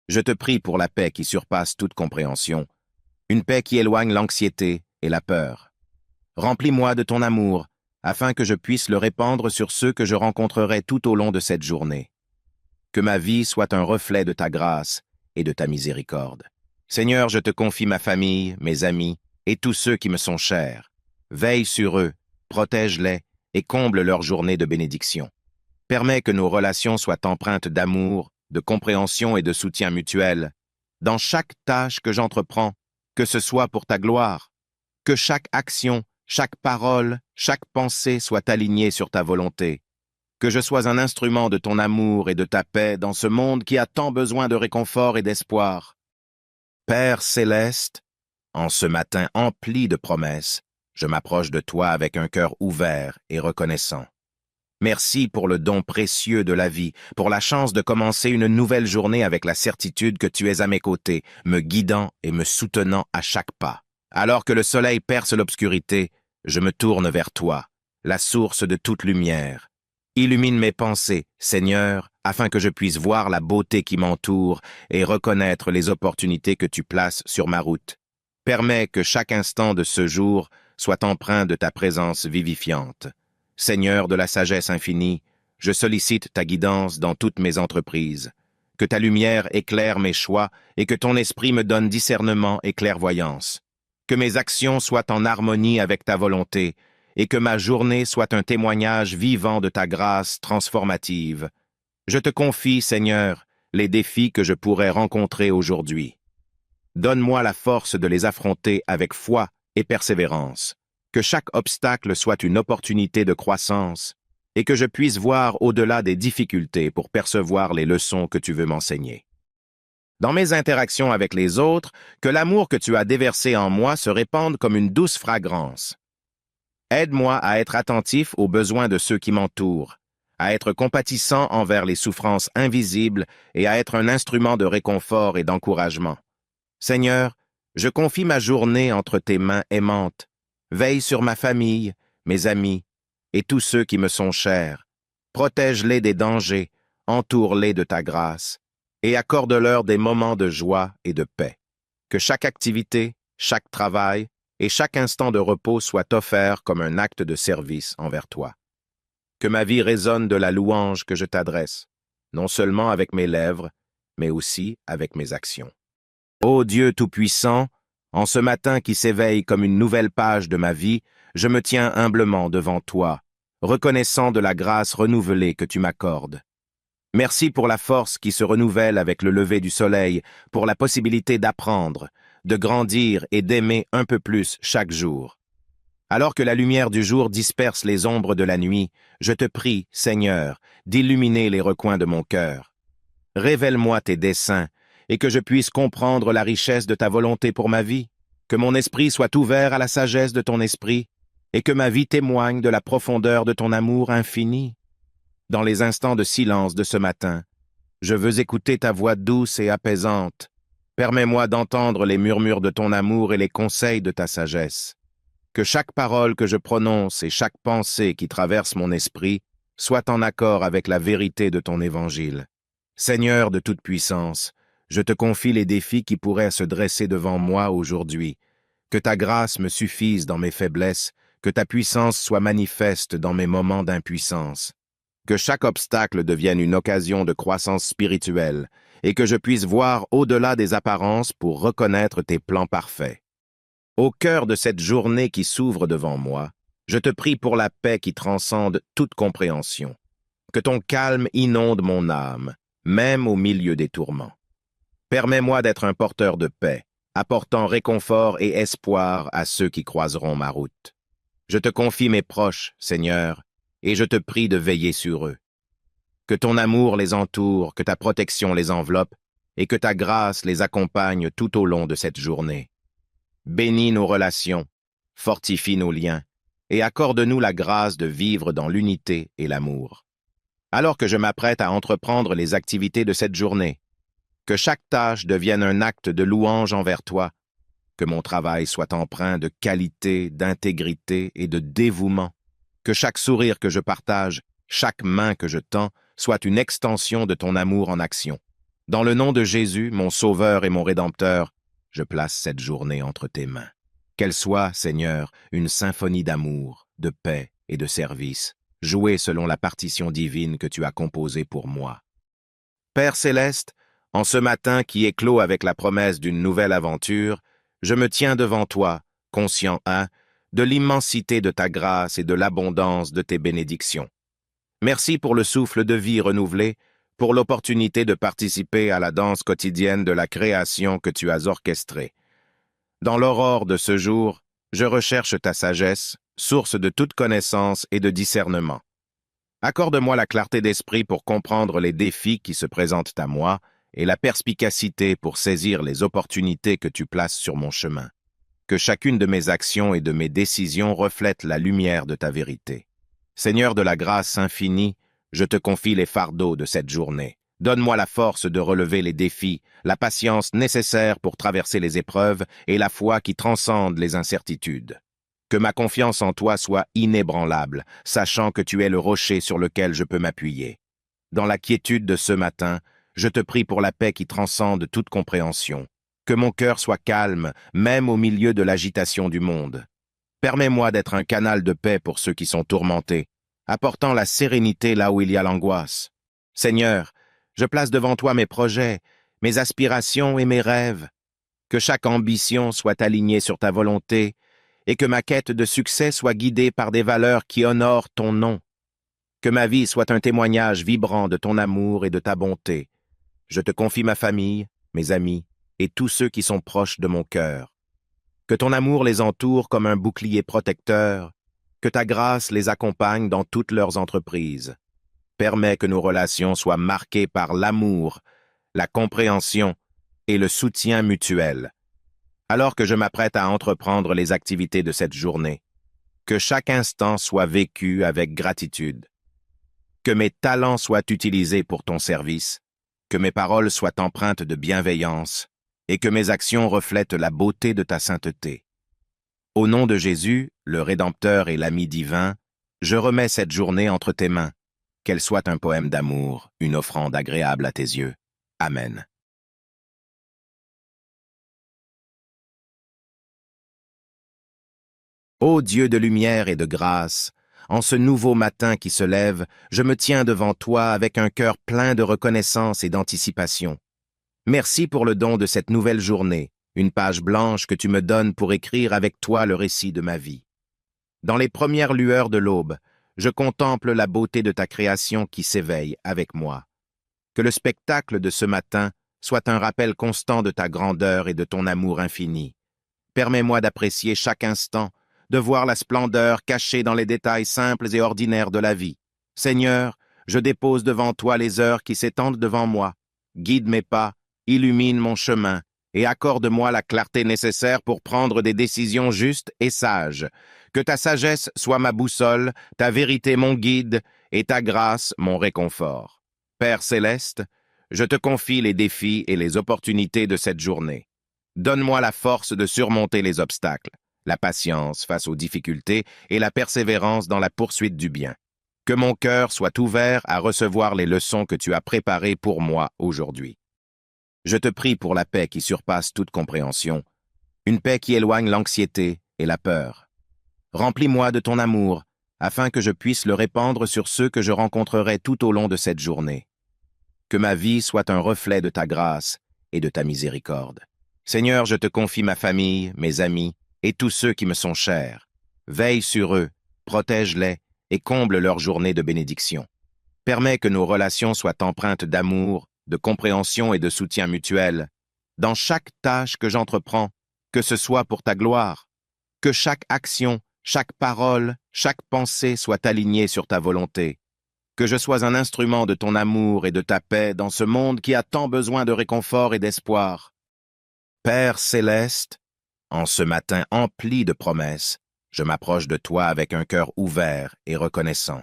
Je te prie pour la paix qui surpasse toute compréhension, une paix qui éloigne l'anxiété et la peur. Remplis-moi de ton amour, afin que je puisse le répandre sur ceux que je rencontrerai tout au long de cette journée. Que ma vie soit un reflet de ta grâce et de ta miséricorde. Seigneur, je te confie ma famille, mes amis et tous ceux qui me sont chers. Veille sur eux, protège-les et comble leur journée de bénédiction. Permets que nos relations soient empreintes d'amour, de compréhension et de soutien mutuel. Dans chaque tâche que j'entreprends, que ce soit pour ta gloire, que chaque action, chaque parole, chaque pensée soit alignée sur ta volonté. Que je sois un instrument de ton amour et de ta paix dans ce monde qui a tant besoin de réconfort et d'espoir. Père céleste, en ce matin empli de promesses, je m'approche de toi avec un cœur ouvert et reconnaissant. Merci pour le don précieux de la vie, pour la chance de commencer une nouvelle journée avec la certitude que tu es à mes côtés, me guidant et me soutenant à chaque pas. Alors que le soleil perce l'obscurité, je me tourne vers toi, la source de toute lumière. Illumine mes pensées, Seigneur, afin que je puisse voir la beauté qui m'entoure et reconnaître les opportunités que tu places sur ma route. Permets que chaque instant de ce jour soit empreint de ta présence vivifiante. Seigneur de la sagesse infinie, je sollicite ta guidance dans toutes mes entreprises. Que ta lumière éclaire mes choix et que ton esprit me donne discernement et clairvoyance. Que mes actions soient en harmonie avec ta volonté et que ma journée soit un témoignage vivant de ta grâce transformative. Je te confie, Seigneur, les défis que je pourrais rencontrer aujourd'hui. Donne-moi la force de les affronter avec foi et persévérance. Que chaque obstacle soit une opportunité de croissance et que je puisse voir au-delà des difficultés pour percevoir les leçons que tu veux m'enseigner. Dans mes interactions avec les autres, que l'amour que tu as déversé en moi se répande comme une douce fragrance. Aide-moi à être attentif aux besoins de ceux qui m'entourent, à être compatissant envers les souffrances invisibles et à être un instrument de réconfort et d'encouragement. Seigneur, je confie ma journée entre tes mains aimantes. Veille sur ma famille, mes amis et tous ceux qui me sont chers. Protège-les des dangers, entoure-les de ta grâce et accorde-leur des moments de joie et de paix. Que chaque activité, chaque travail et chaque instant de repos soit offert comme un acte de service envers toi. Que ma vie résonne de la louange que je t'adresse, non seulement avec mes lèvres, mais aussi avec mes actions. Ô Dieu Tout-Puissant, en ce matin qui s'éveille comme une nouvelle page de ma vie, je me tiens humblement devant toi, reconnaissant de la grâce renouvelée que tu m'accordes. Merci pour la force qui se renouvelle avec le lever du soleil, pour la possibilité d'apprendre, de grandir et d'aimer un peu plus chaque jour. Alors que la lumière du jour disperse les ombres de la nuit, je te prie, Seigneur, d'illuminer les recoins de mon cœur. Révèle-moi tes desseins, et que je puisse comprendre la richesse de ta volonté pour ma vie, que mon esprit soit ouvert à la sagesse de ton esprit, et que ma vie témoigne de la profondeur de ton amour infini. Dans les instants de silence de ce matin, je veux écouter ta voix douce et apaisante. Permets-moi d'entendre les murmures de ton amour et les conseils de ta sagesse. Que chaque parole que je prononce et chaque pensée qui traverse mon esprit soit en accord avec la vérité de ton évangile. Seigneur de toute puissance, je te confie les défis qui pourraient se dresser devant moi aujourd'hui. Que ta grâce me suffise dans mes faiblesses, que ta puissance soit manifeste dans mes moments d'impuissance. Que chaque obstacle devienne une occasion de croissance spirituelle et que je puisse voir au-delà des apparences pour reconnaître tes plans parfaits. Au cœur de cette journée qui s'ouvre devant moi, je te prie pour la paix qui transcende toute compréhension. Que ton calme inonde mon âme, même au milieu des tourments. Permets-moi d'être un porteur de paix, apportant réconfort et espoir à ceux qui croiseront ma route. Je te confie mes proches, Seigneur, et je te prie de veiller sur eux. Que ton amour les entoure, que ta protection les enveloppe, et que ta grâce les accompagne tout au long de cette journée. Bénis nos relations, fortifie nos liens, et accorde-nous la grâce de vivre dans l'unité et l'amour. Alors que je m'apprête à entreprendre les activités de cette journée, que chaque tâche devienne un acte de louange envers toi, que mon travail soit empreint de qualité, d'intégrité et de dévouement, que chaque sourire que je partage, chaque main que je tends, soit une extension de ton amour en action. Dans le nom de Jésus, mon Sauveur et mon Rédempteur, je place cette journée entre tes mains. Qu'elle soit, Seigneur, une symphonie d'amour, de paix et de service, jouée selon la partition divine que tu as composée pour moi. Père céleste, en ce matin qui éclot avec la promesse d'une nouvelle aventure, je me tiens devant toi, conscient, de l'immensité de ta grâce et de l'abondance de tes bénédictions. Merci pour le souffle de vie renouvelé, pour l'opportunité de participer à la danse quotidienne de la création que tu as orchestrée. Dans l'aurore de ce jour, je recherche ta sagesse, source de toute connaissance et de discernement. Accorde-moi la clarté d'esprit pour comprendre les défis qui se présentent à moi et la perspicacité pour saisir les opportunités que tu places sur mon chemin. Que chacune de mes actions et de mes décisions reflète la lumière de ta vérité. Seigneur de la grâce infinie, je te confie les fardeaux de cette journée. Donne-moi la force de relever les défis, la patience nécessaire pour traverser les épreuves et la foi qui transcende les incertitudes. Que ma confiance en toi soit inébranlable, sachant que tu es le rocher sur lequel je peux m'appuyer. Dans la quiétude de ce matin, je te prie pour la paix qui transcende toute compréhension. Que mon cœur soit calme, même au milieu de l'agitation du monde. Permets-moi d'être un canal de paix pour ceux qui sont tourmentés, apportant la sérénité là où il y a l'angoisse. Seigneur, je place devant toi mes projets, mes aspirations et mes rêves. Que chaque ambition soit alignée sur ta volonté et que ma quête de succès soit guidée par des valeurs qui honorent ton nom. Que ma vie soit un témoignage vibrant de ton amour et de ta bonté. Je te confie ma famille, mes amis et tous ceux qui sont proches de mon cœur. Que ton amour les entoure comme un bouclier protecteur, que ta grâce les accompagne dans toutes leurs entreprises. Permets que nos relations soient marquées par l'amour, la compréhension et le soutien mutuel. Alors que je m'apprête à entreprendre les activités de cette journée, que chaque instant soit vécu avec gratitude. Que mes talents soient utilisés pour ton service, que mes paroles soient empreintes de bienveillance et que mes actions reflètent la beauté de ta sainteté. Au nom de Jésus, le Rédempteur et l'ami divin, je remets cette journée entre tes mains. Qu'elle soit un poème d'amour, une offrande agréable à tes yeux. Amen. Ô Dieu de lumière et de grâce, en ce nouveau matin qui se lève, je me tiens devant toi avec un cœur plein de reconnaissance et d'anticipation. Merci pour le don de cette nouvelle journée, une page blanche que tu me donnes pour écrire avec toi le récit de ma vie. Dans les premières lueurs de l'aube, je contemple la beauté de ta création qui s'éveille avec moi. Que le spectacle de ce matin soit un rappel constant de ta grandeur et de ton amour infini. Permets-moi d'apprécier chaque instant, de voir la splendeur cachée dans les détails simples et ordinaires de la vie. Seigneur, je dépose devant toi les heures qui s'étendent devant moi. Guide mes pas, illumine mon chemin et accorde-moi la clarté nécessaire pour prendre des décisions justes et sages. Que ta sagesse soit ma boussole, ta vérité mon guide et ta grâce mon réconfort. Père céleste, je te confie les défis et les opportunités de cette journée. Donne-moi la force de surmonter les obstacles, la patience face aux difficultés et la persévérance dans la poursuite du bien. Que mon cœur soit ouvert à recevoir les leçons que tu as préparées pour moi aujourd'hui. Je te prie pour la paix qui surpasse toute compréhension, une paix qui éloigne l'anxiété et la peur. Remplis-moi de ton amour, afin que je puisse le répandre sur ceux que je rencontrerai tout au long de cette journée. Que ma vie soit un reflet de ta grâce et de ta miséricorde. Seigneur, je te confie ma famille, mes amis et tous ceux qui me sont chers. Veille sur eux, protège-les et comble leur journée de bénédiction. Permets que nos relations soient empreintes d'amour, de compréhension et de soutien mutuel. Dans chaque tâche que j'entreprends, que ce soit pour ta gloire, que chaque action, chaque parole, chaque pensée soit alignée sur ta volonté. Que je sois un instrument de ton amour et de ta paix dans ce monde qui a tant besoin de réconfort et d'espoir. Père céleste, en ce matin empli de promesses, je m'approche de toi avec un cœur ouvert et reconnaissant.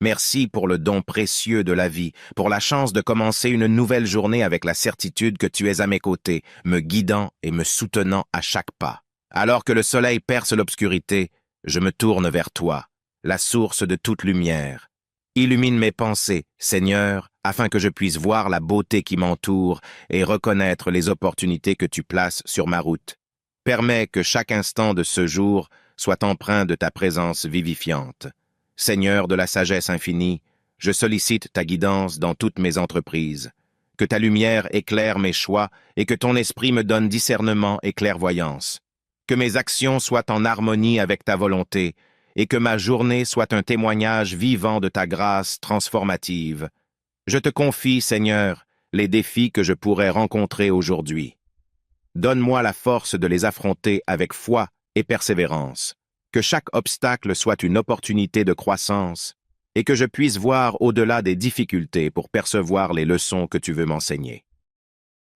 Merci pour le don précieux de la vie, pour la chance de commencer une nouvelle journée avec la certitude que tu es à mes côtés, me guidant et me soutenant à chaque pas. Alors que le soleil perce l'obscurité, je me tourne vers toi, la source de toute lumière. Illumine mes pensées, Seigneur, afin que je puisse voir la beauté qui m'entoure et reconnaître les opportunités que tu places sur ma route. Permets que chaque instant de ce jour soit empreint de ta présence vivifiante. Seigneur de la sagesse infinie, je sollicite ta guidance dans toutes mes entreprises. Que ta lumière éclaire mes choix et que ton esprit me donne discernement et clairvoyance. Que mes actions soient en harmonie avec ta volonté et que ma journée soit un témoignage vivant de ta grâce transformative. Je te confie, Seigneur, les défis que je pourrais rencontrer aujourd'hui. Donne-moi la force de les affronter avec foi et persévérance. Que chaque obstacle soit une opportunité de croissance et que je puisse voir au-delà des difficultés pour percevoir les leçons que tu veux m'enseigner.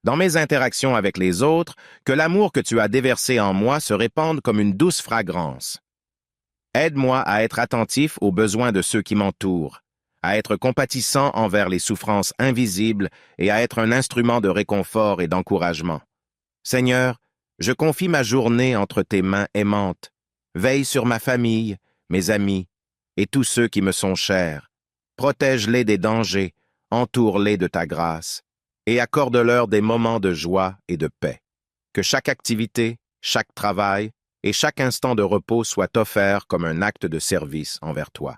Dans mes interactions avec les autres, que l'amour que tu as déversé en moi se répande comme une douce fragrance. Aide-moi à être attentif aux besoins de ceux qui m'entourent, à être compatissant envers les souffrances invisibles et à être un instrument de réconfort et d'encouragement. Seigneur, je confie ma journée entre tes mains aimantes. Veille sur ma famille, mes amis et tous ceux qui me sont chers. Protège-les des dangers, entoure-les de ta grâce et accorde-leur des moments de joie et de paix. Que chaque activité, chaque travail et chaque instant de repos soit offert comme un acte de service envers toi.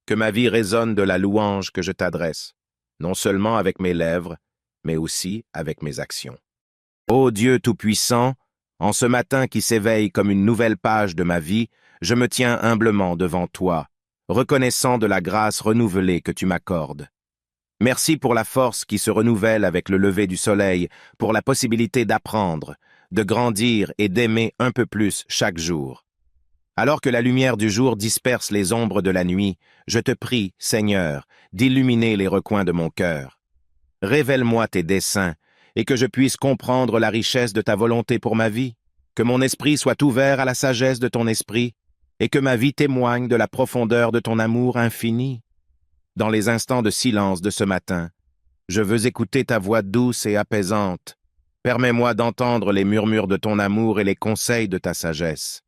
Que ma vie résonne de la louange que je t'adresse, non seulement avec mes lèvres, mais aussi avec mes actions. Ô Dieu Tout-Puissant, en ce matin qui s'éveille comme une nouvelle page de ma vie, je me tiens humblement devant toi, reconnaissant de la grâce renouvelée que tu m'accordes. Merci pour la force qui se renouvelle avec le lever du soleil, pour la possibilité d'apprendre, de grandir et d'aimer un peu plus chaque jour. Alors que la lumière du jour disperse les ombres de la nuit, je te prie, Seigneur, d'illuminer les recoins de mon cœur. Révèle-moi tes desseins, et que je puisse comprendre la richesse de ta volonté pour ma vie, que mon esprit soit ouvert à la sagesse de ton esprit, et que ma vie témoigne de la profondeur de ton amour infini. Dans les instants de silence de ce matin, je veux écouter ta voix douce et apaisante. Permets-moi d'entendre les murmures de ton amour et les conseils de ta sagesse.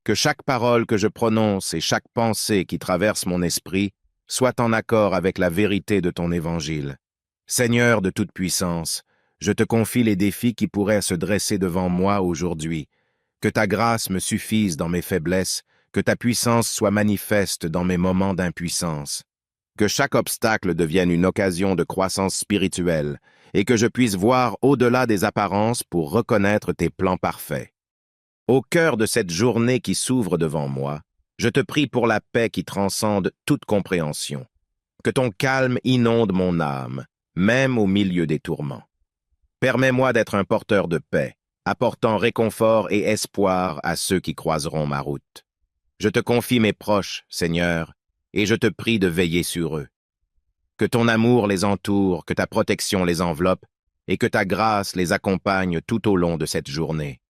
Que chaque parole que je prononce et chaque pensée qui traverse mon esprit soit en accord avec la vérité de ton évangile. Seigneur de toute puissance, je te confie les défis qui pourraient se dresser devant moi aujourd'hui. Que ta grâce me suffise dans mes faiblesses, que ta puissance soit manifeste dans mes moments d'impuissance. Que chaque obstacle devienne une occasion de croissance spirituelle et que je puisse voir au-delà des apparences pour reconnaître tes plans parfaits. Au cœur de cette journée qui s'ouvre devant moi, je te prie pour la paix qui transcende toute compréhension. Que ton calme inonde mon âme, même au milieu des tourments. Permets-moi d'être un porteur de paix, apportant réconfort et espoir à ceux qui croiseront ma route. Je te confie mes proches, Seigneur, et je te prie de veiller sur eux. Que ton amour les entoure, que ta protection les enveloppe, et que ta grâce les accompagne tout au long de cette journée.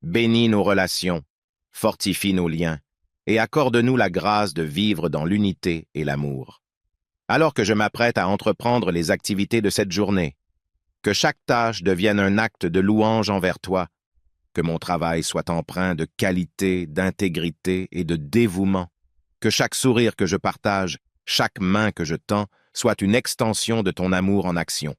Bénis nos relations, fortifie nos liens, et accorde-nous la grâce de vivre dans l'unité et l'amour. Alors que je m'apprête à entreprendre les activités de cette journée, que chaque tâche devienne un acte de louange envers toi, que mon travail soit empreint de qualité, d'intégrité et de dévouement, Que chaque sourire que je partage, chaque main que je tends, soit une extension de ton amour en action.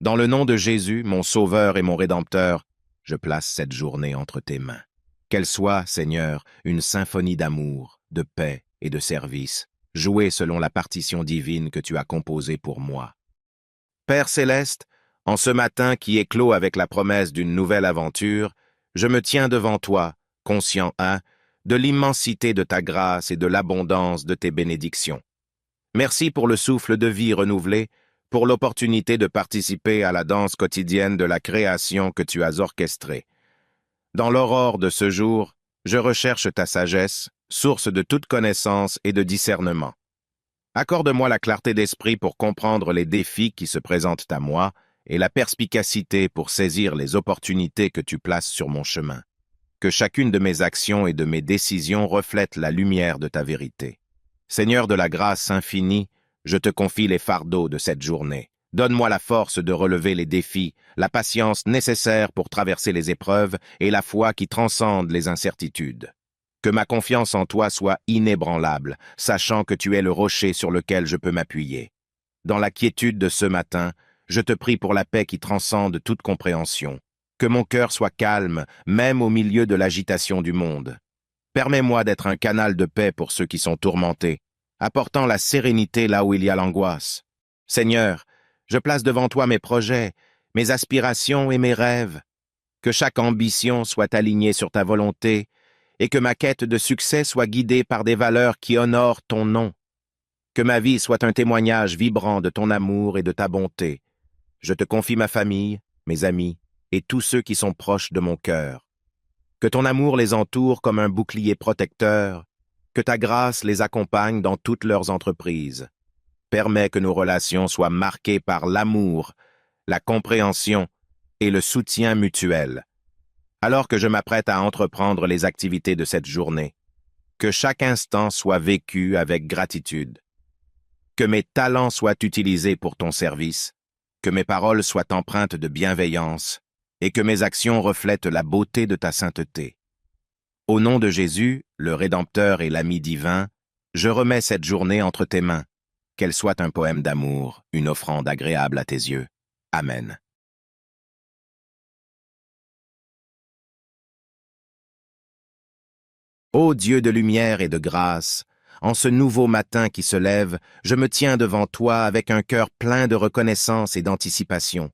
Dans le nom de Jésus, mon Sauveur et mon Rédempteur, je place cette journée entre tes mains. Qu'elle soit, Seigneur, une symphonie d'amour, de paix et de service, jouée selon la partition divine que tu as composée pour moi. Père céleste, en ce matin qui éclot avec la promesse d'une nouvelle aventure, je me tiens devant toi, conscient, de l'immensité de ta grâce et de l'abondance de tes bénédictions. Merci pour le souffle de vie renouvelé, pour l'opportunité de participer à la danse quotidienne de la création que tu as orchestrée. Dans l'aurore de ce jour, je recherche ta sagesse, source de toute connaissance et de discernement. Accorde-moi la clarté d'esprit pour comprendre les défis qui se présentent à moi et la perspicacité pour saisir les opportunités que tu places sur mon chemin. Que chacune de mes actions et de mes décisions reflète la lumière de ta vérité. Seigneur de la grâce infinie, je te confie les fardeaux de cette journée. Donne-moi la force de relever les défis, la patience nécessaire pour traverser les épreuves et la foi qui transcende les incertitudes. Que ma confiance en toi soit inébranlable, sachant que tu es le rocher sur lequel je peux m'appuyer. Dans la quiétude de ce matin, je te prie pour la paix qui transcende toute compréhension. Que mon cœur soit calme, même au milieu de l'agitation du monde. Permets-moi d'être un canal de paix pour ceux qui sont tourmentés, apportant la sérénité là où il y a l'angoisse. Seigneur, je place devant toi mes projets, mes aspirations et mes rêves. Que chaque ambition soit alignée sur ta volonté et que ma quête de succès soit guidée par des valeurs qui honorent ton nom. Que ma vie soit un témoignage vibrant de ton amour et de ta bonté. Je te confie ma famille, mes amis et tous ceux qui sont proches de mon cœur. Que ton amour les entoure comme un bouclier protecteur, que ta grâce les accompagne dans toutes leurs entreprises. Permets que nos relations soient marquées par l'amour, la compréhension et le soutien mutuel. Alors que je m'apprête à entreprendre les activités de cette journée, que chaque instant soit vécu avec gratitude. Que mes talents soient utilisés pour ton service, que mes paroles soient empreintes de bienveillance et que mes actions reflètent la beauté de ta sainteté. Au nom de Jésus, le Rédempteur et l'ami divin, je remets cette journée entre tes mains, qu'elle soit un poème d'amour, une offrande agréable à tes yeux. Amen. Ô Dieu de lumière et de grâce, en ce nouveau matin qui se lève, je me tiens devant toi avec un cœur plein de reconnaissance et d'anticipation.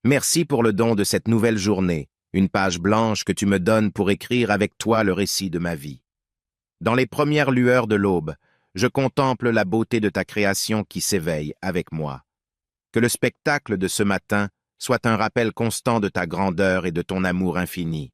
Merci pour le don de cette nouvelle journée, une page blanche que tu me donnes pour écrire avec toi le récit de ma vie. Dans les premières lueurs de l'aube, je contemple la beauté de ta création qui s'éveille avec moi. Que le spectacle de ce matin soit un rappel constant de ta grandeur et de ton amour infini.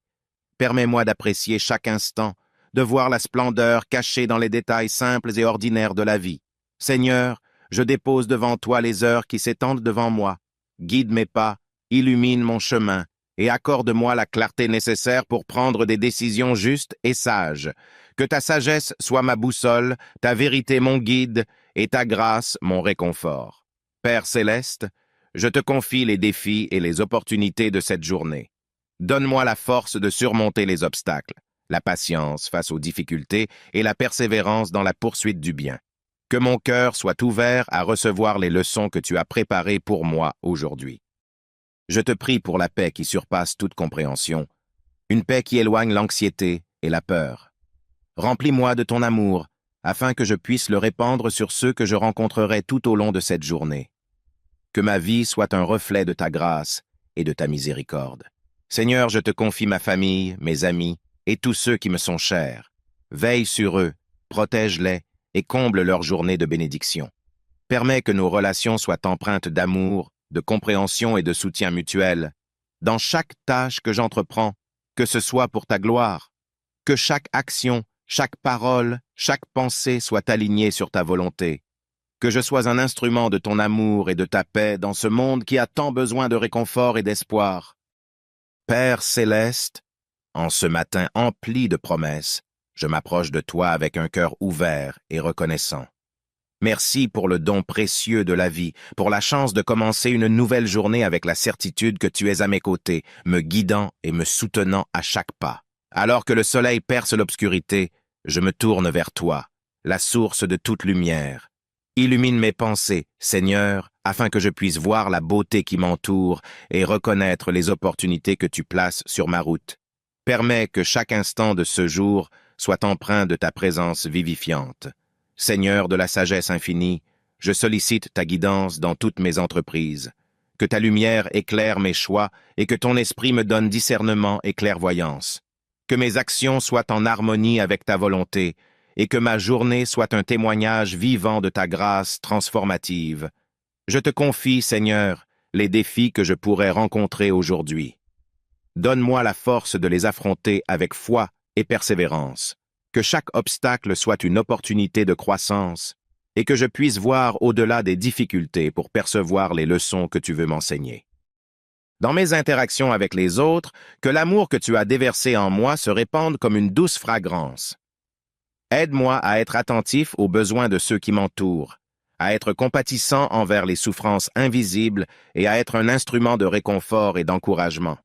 Permets-moi d'apprécier chaque instant, de voir la splendeur cachée dans les détails simples et ordinaires de la vie. Seigneur, je dépose devant toi les heures qui s'étendent devant moi. Guide mes pas, illumine mon chemin, et accorde-moi la clarté nécessaire pour prendre des décisions justes et sages. Que ta sagesse soit ma boussole, ta vérité mon guide, et ta grâce mon réconfort. Père céleste, je te confie les défis et les opportunités de cette journée. Donne-moi la force de surmonter les obstacles, la patience face aux difficultés et la persévérance dans la poursuite du bien. Que mon cœur soit ouvert à recevoir les leçons que tu as préparées pour moi aujourd'hui. Je te prie pour la paix qui surpasse toute compréhension, une paix qui éloigne l'anxiété et la peur. Remplis-moi de ton amour, afin que je puisse le répandre sur ceux que je rencontrerai tout au long de cette journée. Que ma vie soit un reflet de ta grâce et de ta miséricorde. Seigneur, je te confie ma famille, mes amis et tous ceux qui me sont chers. Veille sur eux, protège-les et comble leur journée de bénédiction. Permets que nos relations soient empreintes d'amour, de compréhension et de soutien mutuel. Dans chaque tâche que j'entreprends, que ce soit pour ta gloire, que chaque action, chaque parole, chaque pensée soit alignée sur ta volonté. Que je sois un instrument de ton amour et de ta paix dans ce monde qui a tant besoin de réconfort et d'espoir. Père céleste, en ce matin empli de promesses, je m'approche de toi avec un cœur ouvert et reconnaissant. Merci pour le don précieux de la vie, pour la chance de commencer une nouvelle journée avec la certitude que tu es à mes côtés, me guidant et me soutenant à chaque pas. Alors que le soleil perce l'obscurité, je me tourne vers toi, la source de toute lumière. Illumine mes pensées, Seigneur, afin que je puisse voir la beauté qui m'entoure et reconnaître les opportunités que tu places sur ma route. Permets que chaque instant de ce jour soit empreint de ta présence vivifiante. Seigneur de la sagesse infinie, je sollicite ta guidance dans toutes mes entreprises. Que ta lumière éclaire mes choix et que ton esprit me donne discernement et clairvoyance. Que mes actions soient en harmonie avec ta volonté et que ma journée soit un témoignage vivant de ta grâce transformative. Je te confie, Seigneur, les défis que je pourrais rencontrer aujourd'hui. Donne-moi la force de les affronter avec foi et persévérance. Que chaque obstacle soit une opportunité de croissance et que je puisse voir au-delà des difficultés pour percevoir les leçons que tu veux m'enseigner. Dans mes interactions avec les autres, que l'amour que tu as déversé en moi se répande comme une douce fragrance. Aide-moi à être attentif aux besoins de ceux qui m'entourent, à être compatissant envers les souffrances invisibles et à être un instrument de réconfort et d'encouragement.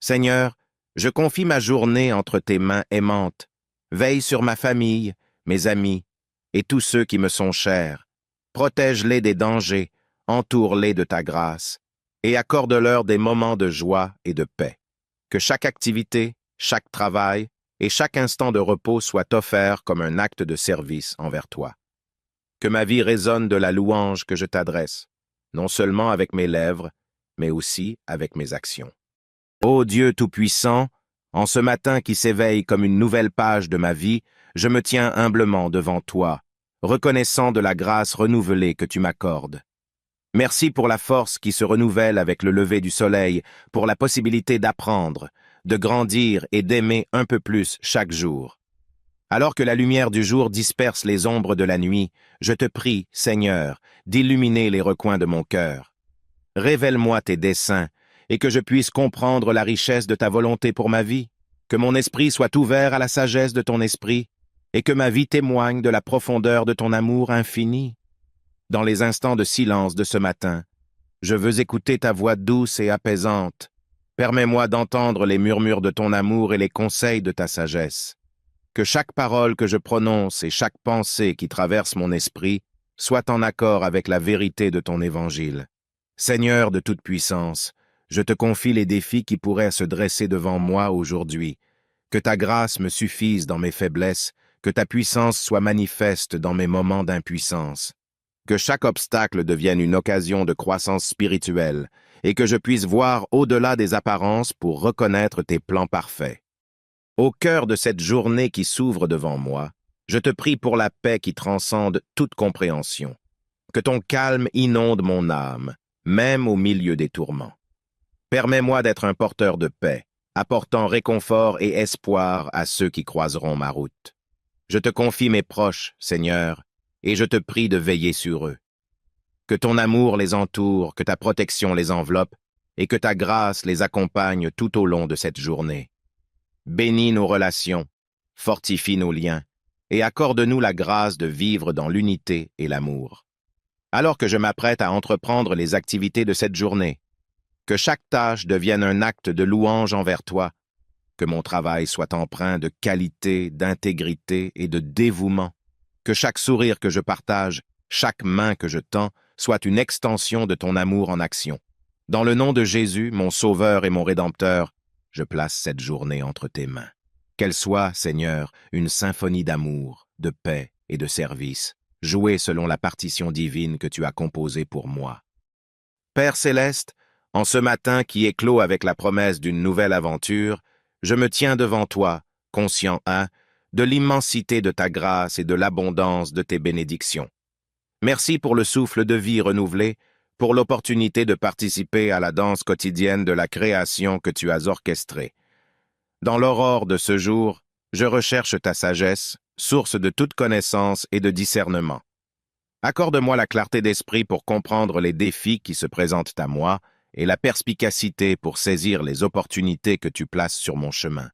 Seigneur, je confie ma journée entre tes mains aimantes. Veille sur ma famille, mes amis et tous ceux qui me sont chers. Protège-les des dangers, entoure-les de ta grâce et accorde-leur des moments de joie et de paix. Que chaque activité, chaque travail et chaque instant de repos soit offert comme un acte de service envers toi. Que ma vie résonne de la louange que je t'adresse, non seulement avec mes lèvres, mais aussi avec mes actions. Ô Dieu Tout-Puissant, en ce matin qui s'éveille comme une nouvelle page de ma vie, je me tiens humblement devant toi, reconnaissant de la grâce renouvelée que tu m'accordes. Merci pour la force qui se renouvelle avec le lever du soleil, pour la possibilité d'apprendre, de grandir et d'aimer un peu plus chaque jour. Alors que la lumière du jour disperse les ombres de la nuit, je te prie, Seigneur, d'illuminer les recoins de mon cœur. Révèle-moi tes desseins, et que je puisse comprendre la richesse de ta volonté pour ma vie, que mon esprit soit ouvert à la sagesse de ton esprit, et que ma vie témoigne de la profondeur de ton amour infini. Dans les instants de silence de ce matin, je veux écouter ta voix douce et apaisante. Permets-moi d'entendre les murmures de ton amour et les conseils de ta sagesse. Que chaque parole que je prononce et chaque pensée qui traverse mon esprit soit en accord avec la vérité de ton évangile. Seigneur de toute puissance, je te confie les défis qui pourraient se dresser devant moi aujourd'hui. Que ta grâce me suffise dans mes faiblesses, que ta puissance soit manifeste dans mes moments d'impuissance. Que chaque obstacle devienne une occasion de croissance spirituelle et que je puisse voir au-delà des apparences pour reconnaître tes plans parfaits. Au cœur de cette journée qui s'ouvre devant moi, je te prie pour la paix qui transcende toute compréhension. Que ton calme inonde mon âme, même au milieu des tourments. Permets-moi d'être un porteur de paix, apportant réconfort et espoir à ceux qui croiseront ma route. Je te confie mes proches, Seigneur, et je te prie de veiller sur eux. Que ton amour les entoure, que ta protection les enveloppe, et que ta grâce les accompagne tout au long de cette journée. Bénis nos relations, fortifie nos liens, et accorde-nous la grâce de vivre dans l'unité et l'amour. Alors que je m'apprête à entreprendre les activités de cette journée, que chaque tâche devienne un acte de louange envers toi, que mon travail soit empreint de qualité, d'intégrité et de dévouement, que chaque sourire que je partage, chaque main que je tends, soit une extension de ton amour en action. Dans le nom de Jésus, mon Sauveur et mon Rédempteur, je place cette journée entre tes mains. Qu'elle soit, Seigneur, une symphonie d'amour, de paix et de service, jouée selon la partition divine que tu as composée pour moi. Père céleste, en ce matin qui éclot avec la promesse d'une nouvelle aventure, je me tiens devant toi, conscient, de l'immensité de ta grâce et de l'abondance de tes bénédictions. Merci pour le souffle de vie renouvelé, pour l'opportunité de participer à la danse quotidienne de la création que tu as orchestrée. Dans l'aurore de ce jour, je recherche ta sagesse, source de toute connaissance et de discernement. Accorde-moi la clarté d'esprit pour comprendre les défis qui se présentent à moi et la perspicacité pour saisir les opportunités que tu places sur mon chemin.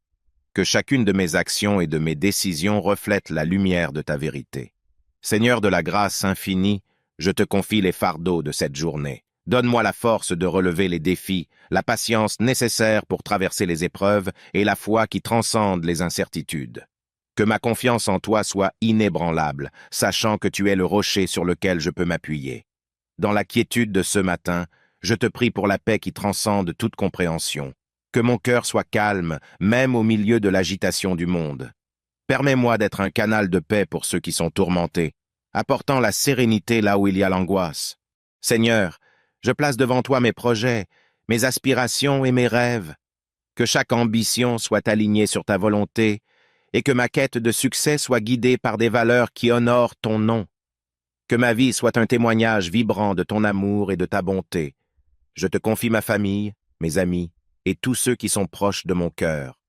Que chacune de mes actions et de mes décisions reflète la lumière de ta vérité. Seigneur de la grâce infinie, je te confie les fardeaux de cette journée. Donne-moi la force de relever les défis, la patience nécessaire pour traverser les épreuves et la foi qui transcende les incertitudes. Que ma confiance en toi soit inébranlable, sachant que tu es le rocher sur lequel je peux m'appuyer. Dans la quiétude de ce matin, je te prie pour la paix qui transcende toute compréhension. Que mon cœur soit calme, même au milieu de l'agitation du monde. Permets-moi d'être un canal de paix pour ceux qui sont tourmentés, apportant la sérénité là où il y a l'angoisse. Seigneur, je place devant toi mes projets, mes aspirations et mes rêves. Que chaque ambition soit alignée sur ta volonté et que ma quête de succès soit guidée par des valeurs qui honorent ton nom. Que ma vie soit un témoignage vibrant de ton amour et de ta bonté. Je te confie ma famille, mes amis et tous ceux qui sont proches de mon cœur.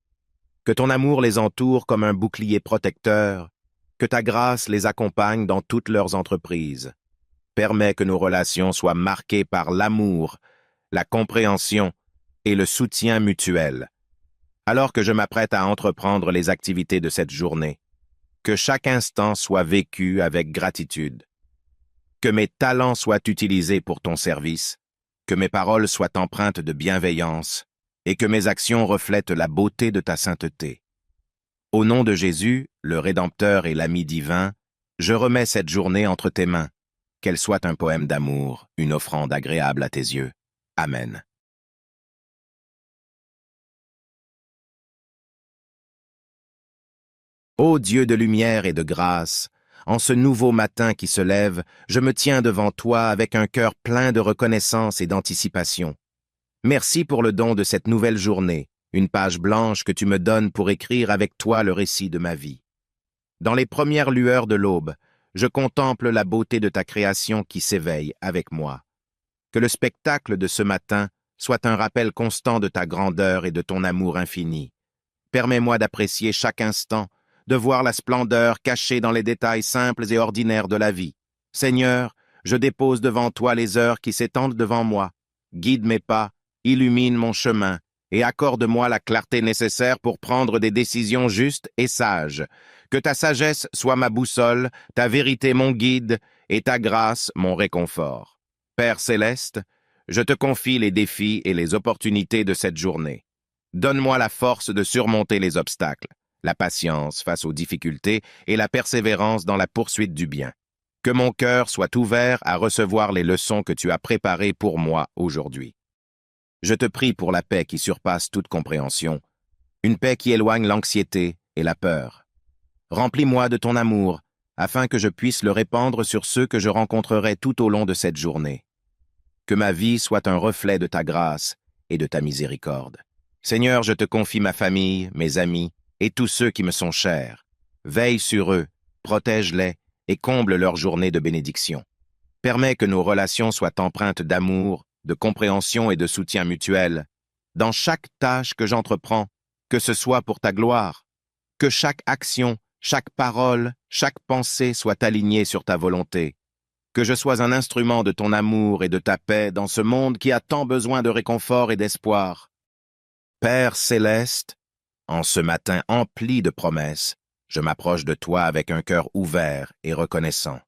Que ton amour les entoure comme un bouclier protecteur, que ta grâce les accompagne dans toutes leurs entreprises. Permets que nos relations soient marquées par l'amour, la compréhension et le soutien mutuel. Alors que je m'apprête à entreprendre les activités de cette journée, que chaque instant soit vécu avec gratitude. Que mes talents soient utilisés pour ton service, que mes paroles soient empreintes de bienveillance et que mes actions reflètent la beauté de ta sainteté. Au nom de Jésus, le Rédempteur et l'ami divin, je remets cette journée entre tes mains, qu'elle soit un poème d'amour, une offrande agréable à tes yeux. Amen. Ô Dieu de lumière et de grâce, en ce nouveau matin qui se lève, je me tiens devant toi avec un cœur plein de reconnaissance et d'anticipation. Merci pour le don de cette nouvelle journée, une page blanche que tu me donnes pour écrire avec toi le récit de ma vie. Dans les premières lueurs de l'aube, je contemple la beauté de ta création qui s'éveille avec moi. Que le spectacle de ce matin soit un rappel constant de ta grandeur et de ton amour infini. Permets-moi d'apprécier chaque instant, de voir la splendeur cachée dans les détails simples et ordinaires de la vie. Seigneur, je dépose devant toi les heures qui s'étendent devant moi. Guide mes pas, illumine mon chemin, et accorde-moi la clarté nécessaire pour prendre des décisions justes et sages. Que ta sagesse soit ma boussole, ta vérité mon guide, et ta grâce mon réconfort. Père céleste, je te confie les défis et les opportunités de cette journée. Donne-moi la force de surmonter les obstacles, la patience face aux difficultés et la persévérance dans la poursuite du bien. Que mon cœur soit ouvert à recevoir les leçons que tu as préparées pour moi aujourd'hui. Je te prie pour la paix qui surpasse toute compréhension, une paix qui éloigne l'anxiété et la peur. Remplis-moi de ton amour, afin que je puisse le répandre sur ceux que je rencontrerai tout au long de cette journée. Que ma vie soit un reflet de ta grâce et de ta miséricorde. Seigneur, je te confie ma famille, mes amis et tous ceux qui me sont chers. Veille sur eux, protège-les et comble leur journée de bénédiction. Permets que nos relations soient empreintes d'amour, de compréhension et de soutien mutuel. Dans chaque tâche que j'entreprends, que ce soit pour ta gloire, que chaque action, chaque parole, chaque pensée soit alignée sur ta volonté. Que je sois un instrument de ton amour et de ta paix dans ce monde qui a tant besoin de réconfort et d'espoir. Père céleste, en ce matin empli de promesses, je m'approche de toi avec un cœur ouvert et reconnaissant.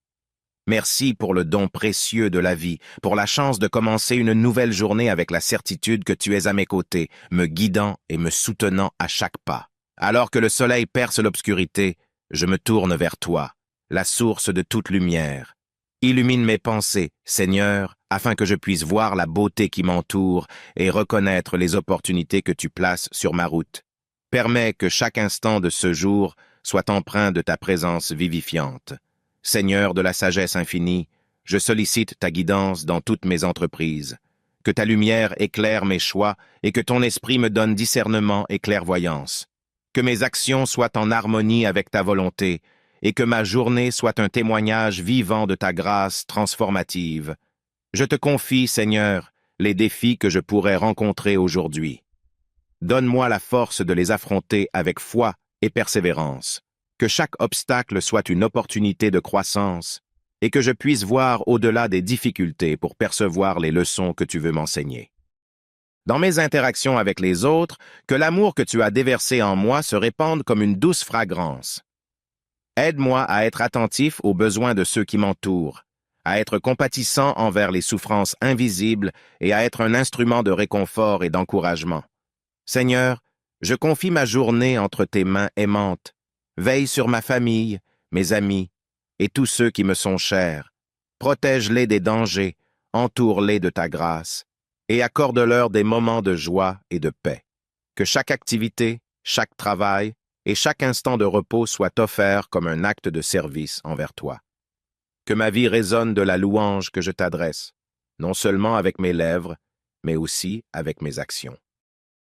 Merci pour le don précieux de la vie, pour la chance de commencer une nouvelle journée avec la certitude que tu es à mes côtés, me guidant et me soutenant à chaque pas. Alors que le soleil perce l'obscurité, je me tourne vers toi, la source de toute lumière. Illumine mes pensées, Seigneur, afin que je puisse voir la beauté qui m'entoure et reconnaître les opportunités que tu places sur ma route. Permets que chaque instant de ce jour soit empreint de ta présence vivifiante. Seigneur de la sagesse infinie, je sollicite ta guidance dans toutes mes entreprises. Que ta lumière éclaire mes choix et que ton esprit me donne discernement et clairvoyance. Que mes actions soient en harmonie avec ta volonté et que ma journée soit un témoignage vivant de ta grâce transformative. Je te confie, Seigneur, les défis que je pourrais rencontrer aujourd'hui. Donne-moi la force de les affronter avec foi et persévérance. Que chaque obstacle soit une opportunité de croissance et que je puisse voir au-delà des difficultés pour percevoir les leçons que tu veux m'enseigner. Dans mes interactions avec les autres, que l'amour que tu as déversé en moi se répande comme une douce fragrance. Aide-moi à être attentif aux besoins de ceux qui m'entourent, à être compatissant envers les souffrances invisibles et à être un instrument de réconfort et d'encouragement. Seigneur, je confie ma journée entre tes mains aimantes. Veille sur ma famille, mes amis et tous ceux qui me sont chers. Protège-les des dangers, entoure-les de ta grâce et accorde-leur des moments de joie et de paix. Que chaque activité, chaque travail et chaque instant de repos soit offert comme un acte de service envers toi. Que ma vie résonne de la louange que je t'adresse, non seulement avec mes lèvres, mais aussi avec mes actions.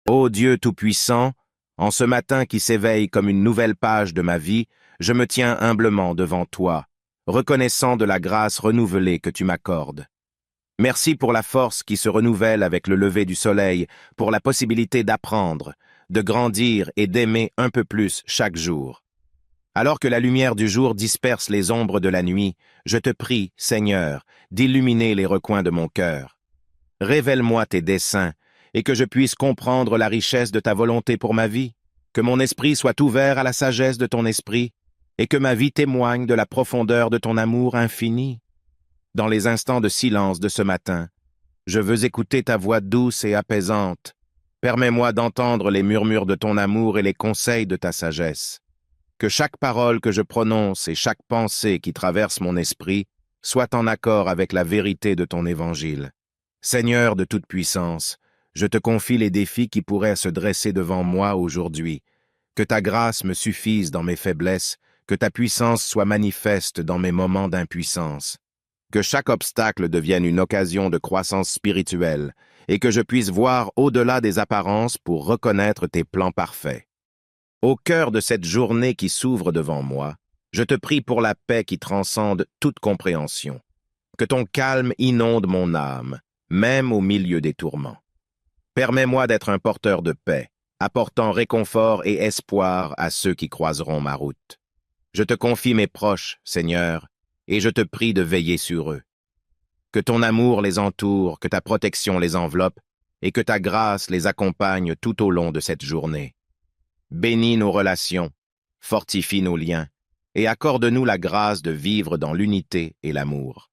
Ô Dieu Tout-Puissant, en ce matin qui s'éveille comme une nouvelle page de ma vie, je me tiens humblement devant toi, reconnaissant de la grâce renouvelée que tu m'accordes. Merci pour la force qui se renouvelle avec le lever du soleil, pour la possibilité d'apprendre, de grandir et d'aimer un peu plus chaque jour. Alors que la lumière du jour disperse les ombres de la nuit, je te prie, Seigneur, d'illuminer les recoins de mon cœur. Révèle-moi tes desseins, et que je puisse comprendre la richesse de ta volonté pour ma vie, que mon esprit soit ouvert à la sagesse de ton esprit, et que ma vie témoigne de la profondeur de ton amour infini. Dans les instants de silence de ce matin, je veux écouter ta voix douce et apaisante. Permets-moi d'entendre les murmures de ton amour et les conseils de ta sagesse. Que chaque parole que je prononce et chaque pensée qui traverse mon esprit soit en accord avec la vérité de ton évangile. Seigneur de toute puissance, je te confie les défis qui pourraient se dresser devant moi aujourd'hui. Que ta grâce me suffise dans mes faiblesses, que ta puissance soit manifeste dans mes moments d'impuissance. Que chaque obstacle devienne une occasion de croissance spirituelle et que je puisse voir au-delà des apparences pour reconnaître tes plans parfaits. Au cœur de cette journée qui s'ouvre devant moi, je te prie pour la paix qui transcende toute compréhension. Que ton calme inonde mon âme, même au milieu des tourments. Permets-moi d'être un porteur de paix, apportant réconfort et espoir à ceux qui croiseront ma route. Je te confie mes proches, Seigneur, et je te prie de veiller sur eux. Que ton amour les entoure, que ta protection les enveloppe, et que ta grâce les accompagne tout au long de cette journée. Bénis nos relations, fortifie nos liens, et accorde-nous la grâce de vivre dans l'unité et l'amour.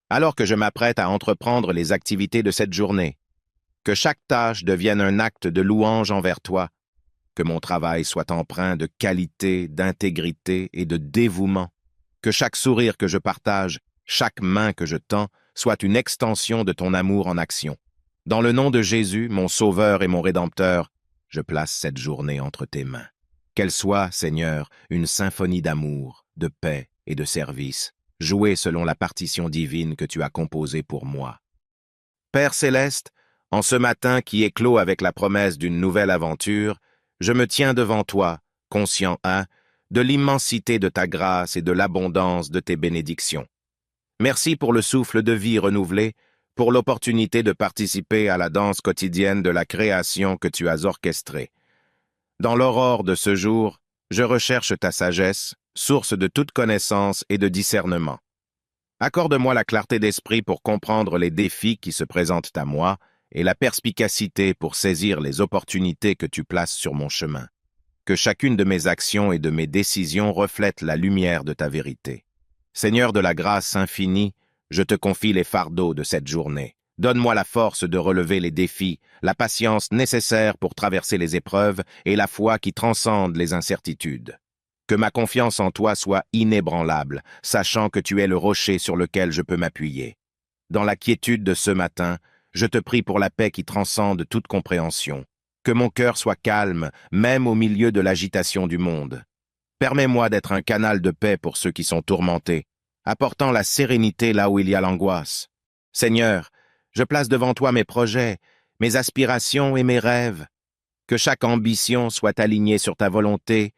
Alors que je m'apprête à entreprendre les activités de cette journée, que chaque tâche devienne un acte de louange envers toi, que mon travail soit empreint de qualité, d'intégrité et de dévouement, que chaque sourire que je partage, chaque main que je tends, soit une extension de ton amour en action. Dans le nom de Jésus, mon Sauveur et mon Rédempteur, je place cette journée entre tes mains. Qu'elle soit, Seigneur, une symphonie d'amour, de paix et de service, jouée selon la partition divine que tu as composée pour moi. Père céleste, en ce matin qui éclot avec la promesse d'une nouvelle aventure, je me tiens devant toi, conscient, de l'immensité de ta grâce et de l'abondance de tes bénédictions. Merci pour le souffle de vie renouvelé, pour l'opportunité de participer à la danse quotidienne de la création que tu as orchestrée. Dans l'aurore de ce jour, je recherche ta sagesse, source de toute connaissance et de discernement. Accorde-moi la clarté d'esprit pour comprendre les défis qui se présentent à moi et la perspicacité pour saisir les opportunités que tu places sur mon chemin. Que chacune de mes actions et de mes décisions reflète la lumière de ta vérité. Seigneur de la grâce infinie, je te confie les fardeaux de cette journée. Donne-moi la force de relever les défis, la patience nécessaire pour traverser les épreuves et la foi qui transcende les incertitudes. Que ma confiance en toi soit inébranlable, sachant que tu es le rocher sur lequel je peux m'appuyer. Dans la quiétude de ce matin, je te prie pour la paix qui transcende toute compréhension. Que mon cœur soit calme, même au milieu de l'agitation du monde. Permets-moi d'être un canal de paix pour ceux qui sont tourmentés, apportant la sérénité là où il y a l'angoisse. Seigneur, je place devant toi mes projets, mes aspirations et mes rêves. Que chaque ambition soit alignée sur ta volonté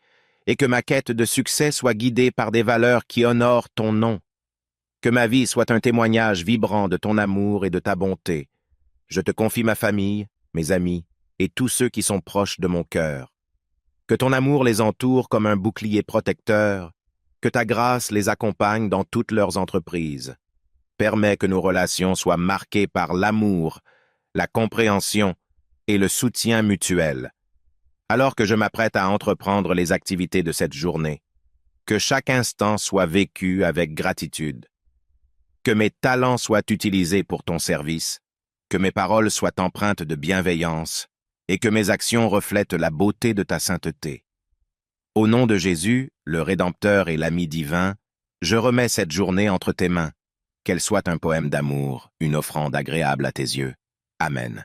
et que ma quête de succès soit guidée par des valeurs qui honorent ton nom. Que ma vie soit un témoignage vibrant de ton amour et de ta bonté. Je te confie ma famille, mes amis et tous ceux qui sont proches de mon cœur. Que ton amour les entoure comme un bouclier protecteur, que ta grâce les accompagne dans toutes leurs entreprises. Permets que nos relations soient marquées par l'amour, la compréhension et le soutien mutuel. Alors que je m'apprête à entreprendre les activités de cette journée, que chaque instant soit vécu avec gratitude. Que mes talents soient utilisés pour ton service, que mes paroles soient empreintes de bienveillance et que mes actions reflètent la beauté de ta sainteté. Au nom de Jésus, le Rédempteur et l'ami divin, je remets cette journée entre tes mains. Qu'elle soit un poème d'amour, une offrande agréable à tes yeux. Amen.